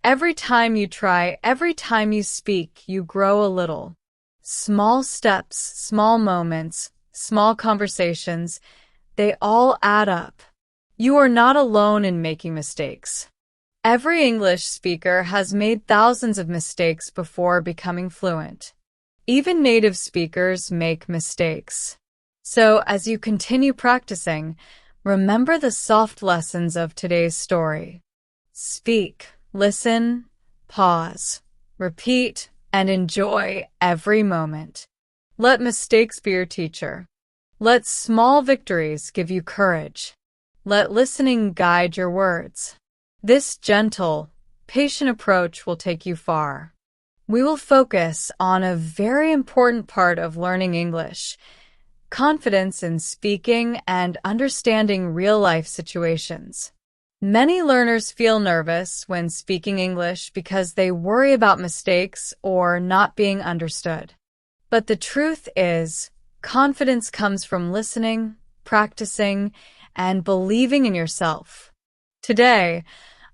Every time you try, every time you speak, you grow a little. Small steps, small moments, small conversations, they all add up. You are not alone in making mistakes. Every English speaker has made thousands of mistakes before becoming fluent. Even native speakers make mistakes. So, as you continue practicing, remember the soft lessons of today's story. Speak, listen, pause, repeat, and enjoy every moment. Let mistakes be your teacher. Let small victories give you courage. Let listening guide your words. This gentle, patient approach will take you far. We will focus on a very important part of learning English: confidence in speaking and understanding real-life situations. Many learners feel nervous when speaking English because they worry about mistakes or not being understood. But the truth is, confidence comes from listening, practicing, and believing in yourself. Today,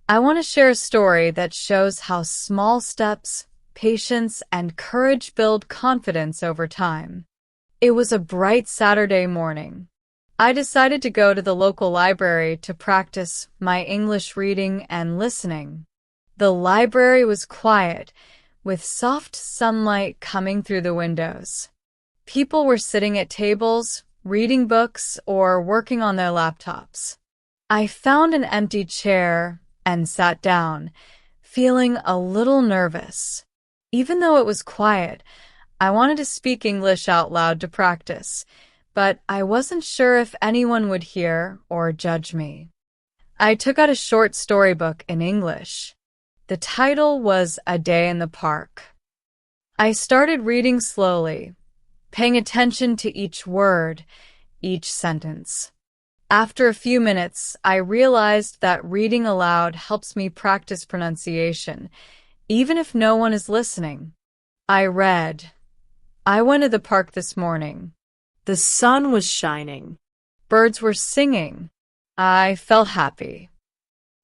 I want to share a story that shows how small steps, patience, and courage build confidence over time. It was a bright Saturday morning. I decided to go to the local library to practice my English reading and listening. The library was quiet, with soft sunlight coming through the windows. People were sitting at tables, reading books, or working on their laptops. I found an empty chair and sat down, feeling a little nervous. Even though it was quiet, I wanted to speak English out loud to practice, but I wasn't sure if anyone would hear or judge me. I took out a short storybook in English. The title was A Day in the Park. I started reading slowly, paying attention to each word, each sentence. After a few minutes, I realized that reading aloud helps me practice pronunciation, even if no one is listening. I read, I went to the park this morning. The sun was shining. Birds were singing. I felt happy.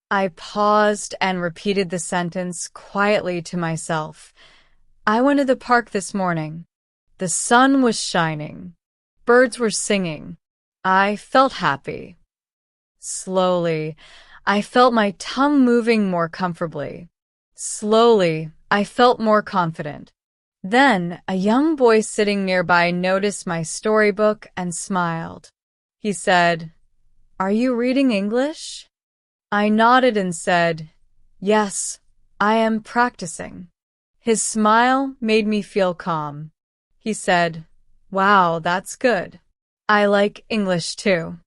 I paused and repeated the sentence quietly to myself. I went to the park this morning. The sun was shining. Birds were singing. I felt happy. Slowly, I felt my tongue moving more comfortably. Slowly, I felt more confident. Then, a young boy sitting nearby noticed my storybook and smiled. He said, "Are you reading English?" I nodded and said, "Yes, I am practicing." His smile made me feel calm. He said, "Wow, that's good. I like English too."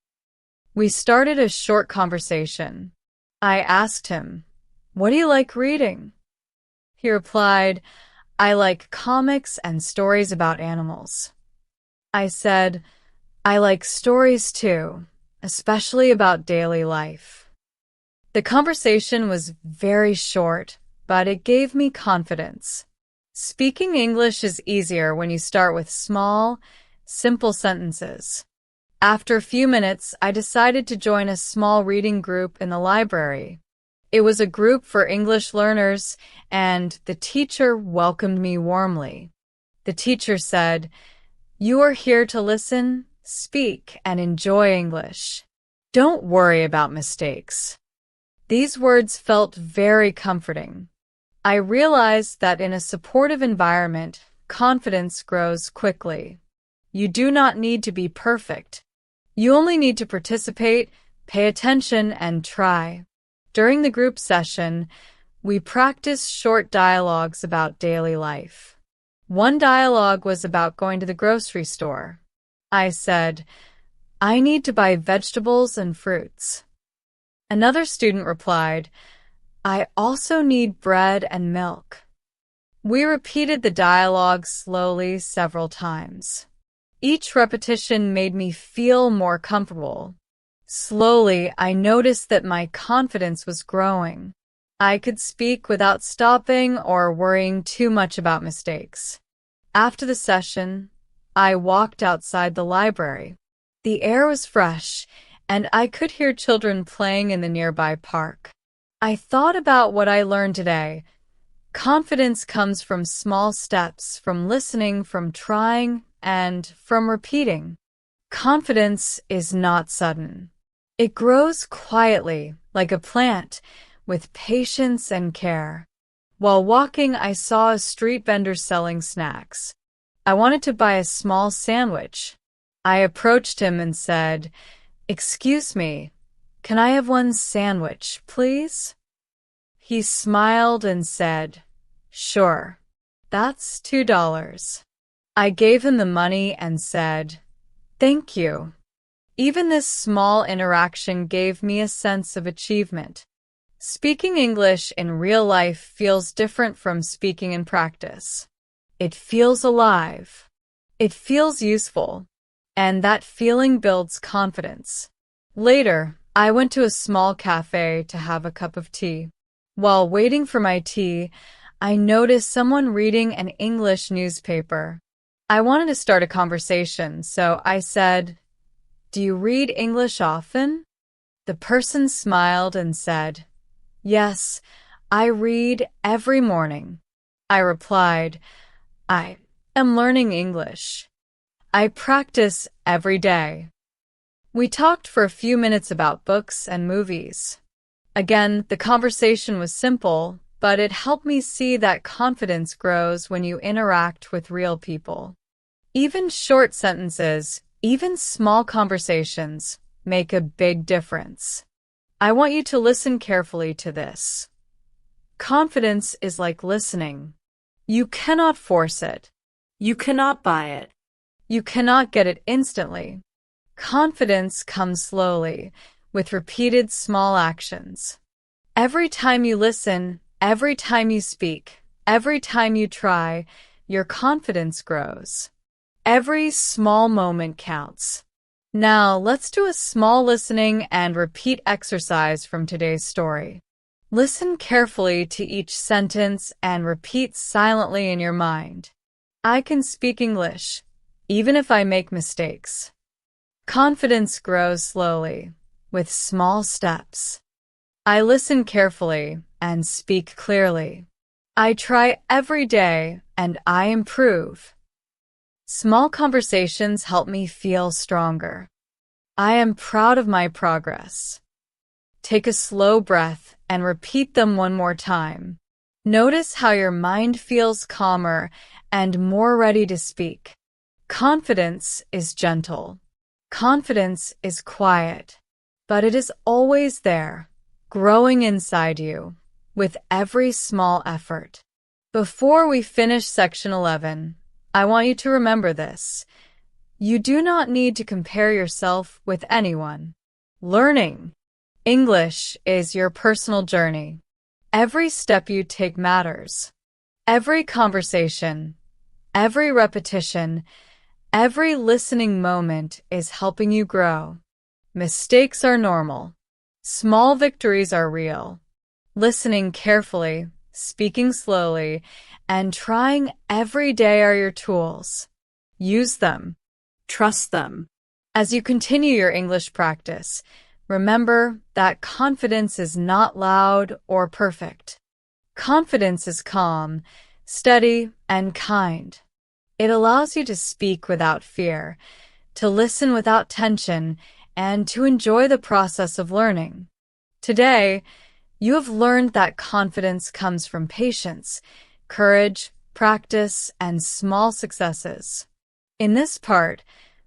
We started a short conversation. I asked him, "What do you like reading?" He replied, "I like comics and stories about animals." I said, "I like stories too, especially about daily life." The conversation was very short, but it gave me confidence. Speaking English is easier when you start with small, simple sentences. After a few minutes, I decided to join a small reading group in the library. It was a group for English learners, and the teacher welcomed me warmly. The teacher said, "You are here to listen, speak, and enjoy English. Don't worry about mistakes." These words felt very comforting. I realized that in a supportive environment, confidence grows quickly. You do not need to be perfect. You only need to participate, pay attention, and try. During the group session, we practiced short dialogues about daily life. One dialogue was about going to the grocery store. I said, "I need to buy vegetables and fruits." Another student replied, "I also need bread and milk." We repeated the dialogue slowly several times. Each repetition made me feel more comfortable. Slowly, I noticed that my confidence was growing. I could speak without stopping or worrying too much about mistakes. After the session, I walked outside the library. The air was fresh, and I could hear children playing in the nearby park. I thought about what I learned today. Confidence comes from small steps, from listening, from trying, and from repeating. Confidence is not sudden. It grows quietly, like a plant, with patience and care. While walking, I saw a street vendor selling snacks. I wanted to buy a small sandwich. I approached him and said, "Excuse me, can I have one sandwich, please?" He smiled and said, "Sure, that's $2." I gave him the money and said, "Thank you." Even this small interaction gave me a sense of achievement. Speaking English in real life feels different from speaking in practice. It feels alive. It feels useful. And that feeling builds confidence. Later, I went to a small cafe to have a cup of tea. While waiting for my tea, I noticed someone reading an English newspaper. I wanted to start a conversation, so I said, "Do you read English often?" The person smiled and said, "Yes, I read every morning." I replied, I am learning English. I practice every day. We talked for a few minutes about books and movies. Again, the conversation was simple, but it helped me see that confidence grows when you interact with real people. Even short sentences, even small conversations, make a big difference. I want you to listen carefully to this. Confidence is like listening. You cannot force it. You cannot buy it. You cannot get it instantly. Confidence comes slowly, with repeated small actions. Every time you listen, every time you speak, every time you try, your confidence grows. Every small moment counts. Now, let's do a small listening and repeat exercise from today's story. Listen carefully to each sentence and repeat silently in your mind. I can speak English, even if I make mistakes. Confidence grows slowly, with small steps. I listen carefully and speak clearly. I try every day and I improve. Small conversations help me feel stronger. I am proud of my progress. Take a slow breath and repeat them one more time. Notice how your mind feels calmer and more ready to speak. Confidence is gentle. Confidence is quiet, but it is always there, growing inside you, with every small effort. Before we finish section 11, I want you to remember this. You do not need to compare yourself with anyone. Learning English is your personal journey. Every step you take matters. Every conversation, every repetition, every listening moment is helping you grow. Mistakes are normal. Small victories are real. Listening carefully, speaking slowly, and trying every day are your tools. Use them. Trust them. As you continue your English practice, remember that confidence is not loud or perfect. Confidence is calm, steady, and kind. It allows you to speak without fear, to listen without tension, and to enjoy the process of learning. Today, you have learned that confidence comes from patience, courage, practice, and small successes. In this part,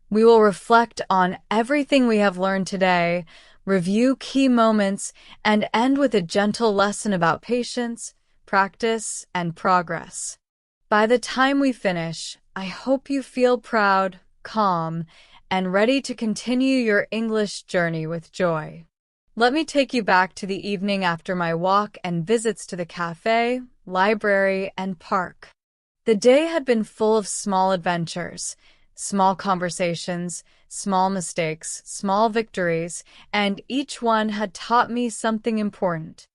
we will reflect on everything we have learned today, review key moments, and end with a gentle lesson about patience, practice, and progress. By the time we finish, I hope you feel proud, calm, and ready to continue your English journey with joy. Let me take you back to the evening after my walk and visits to the cafe, library, and park. The day had been full of small adventures, small conversations, small mistakes, small victories, and each one had taught me something important.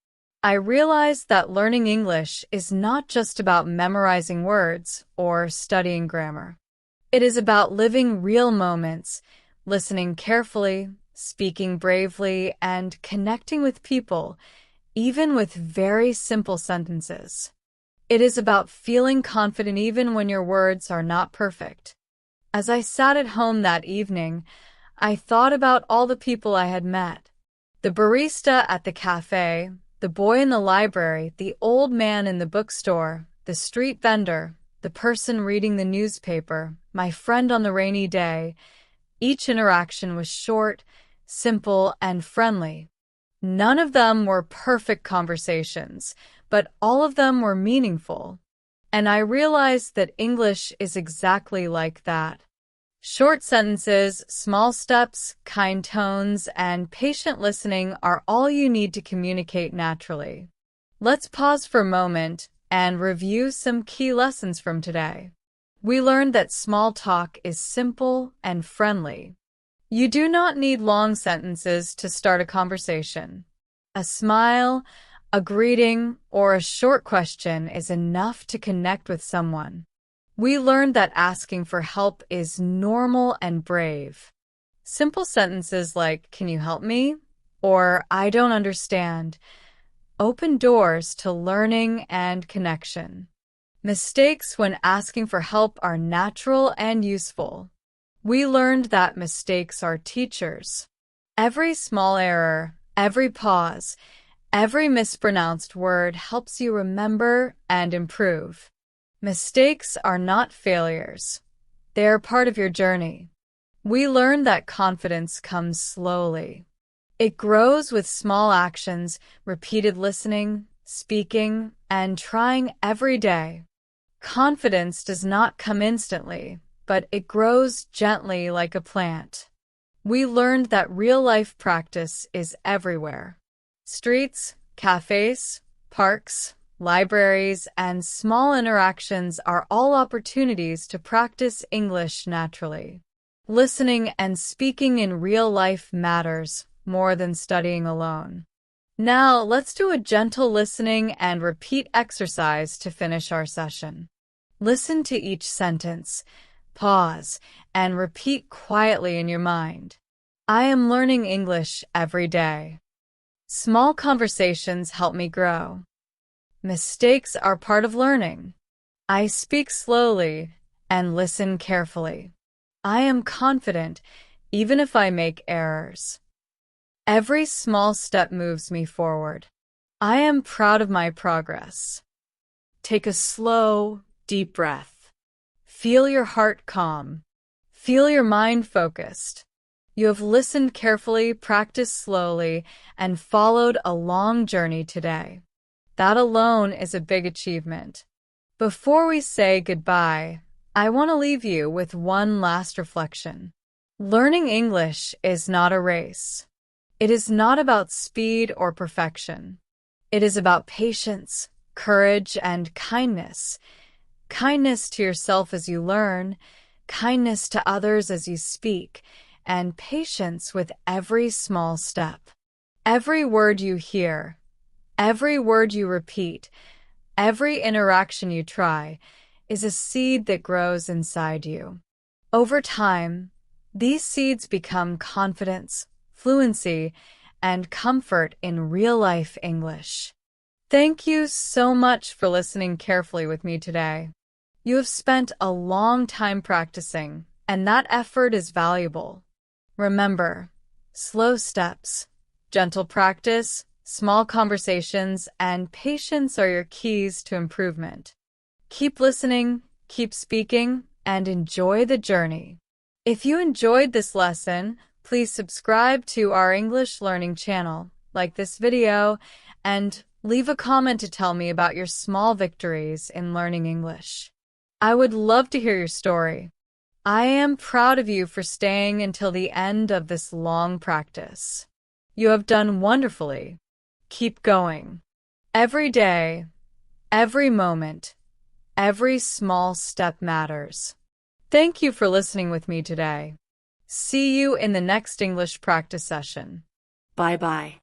I realized that learning English is not just about memorizing words or studying grammar. It is about living real moments, listening carefully, speaking bravely, and connecting with people, even with very simple sentences. It is about feeling confident even when your words are not perfect. As I sat at home that evening, I thought about all the people I had met. The barista at the cafe, the boy in the library, the old man in the bookstore, the street vendor, the person reading the newspaper, my friend on the rainy day. Each interaction was short, simple, and friendly. None of them were perfect conversations, but all of them were meaningful. And I realized that English is exactly like that. Short sentences, small steps, kind tones, and patient listening are all you need to communicate naturally. Let's pause for a moment and review some key lessons from today. We learned that small talk is simple and friendly. You do not need long sentences to start a conversation. A smile, a greeting, or a short question is enough to connect with someone. We learned that asking for help is normal and brave. Simple sentences like, "Can you help me?" or "I don't understand," open doors to learning and connection. Mistakes when asking for help are natural and useful. We learned that mistakes are teachers. Every small error, every pause, every mispronounced word helps you remember and improve. Mistakes are not failures. They are part of your journey. We learned that confidence comes slowly. It grows with small actions, repeated listening, speaking, and trying every day. Confidence does not come instantly, but it grows gently like a plant. We learned that real-life practice is everywhere. Streets, cafes, parks, libraries, and small interactions are all opportunities to practice English naturally. Listening and speaking in real life matters more than studying alone. Now, let's do a gentle listening and repeat exercise to finish our session. Listen to each sentence, pause, and repeat quietly in your mind. I am learning English every day. Small conversations help me grow. Mistakes are part of learning. I speak slowly and listen carefully. I am confident even if I make errors. Every small step moves me forward. I am proud of my progress. Take a slow, deep breath. Feel your heart calm. Feel your mind focused. You have listened carefully, practiced slowly, and followed a long journey today. That alone is a big achievement. Before we say goodbye, I want to leave you with one last reflection. Learning English is not a race. It is not about speed or perfection. It is about patience, courage, and kindness. Kindness to yourself as you learn, kindness to others as you speak, and patience with every small step. Every word you hear, every word you repeat, every interaction you try is a seed that grows inside you. Over time, these seeds become confidence, fluency, and comfort in real-life English. Thank you so much for listening carefully with me today. You have spent a long time practicing, and that effort is valuable. Remember, slow steps, gentle practice, small conversations, and patience are your keys to improvement. Keep listening, keep speaking, and enjoy the journey. If you enjoyed this lesson, please subscribe to our English learning channel, like this video, and leave a comment to tell me about your small victories in learning English. I would love to hear your story. I am proud of you for staying until the end of this long practice. You have done wonderfully. Keep going. Every day, every moment, every small step matters. Thank you for listening with me today. See you in the next English practice session. Bye-bye.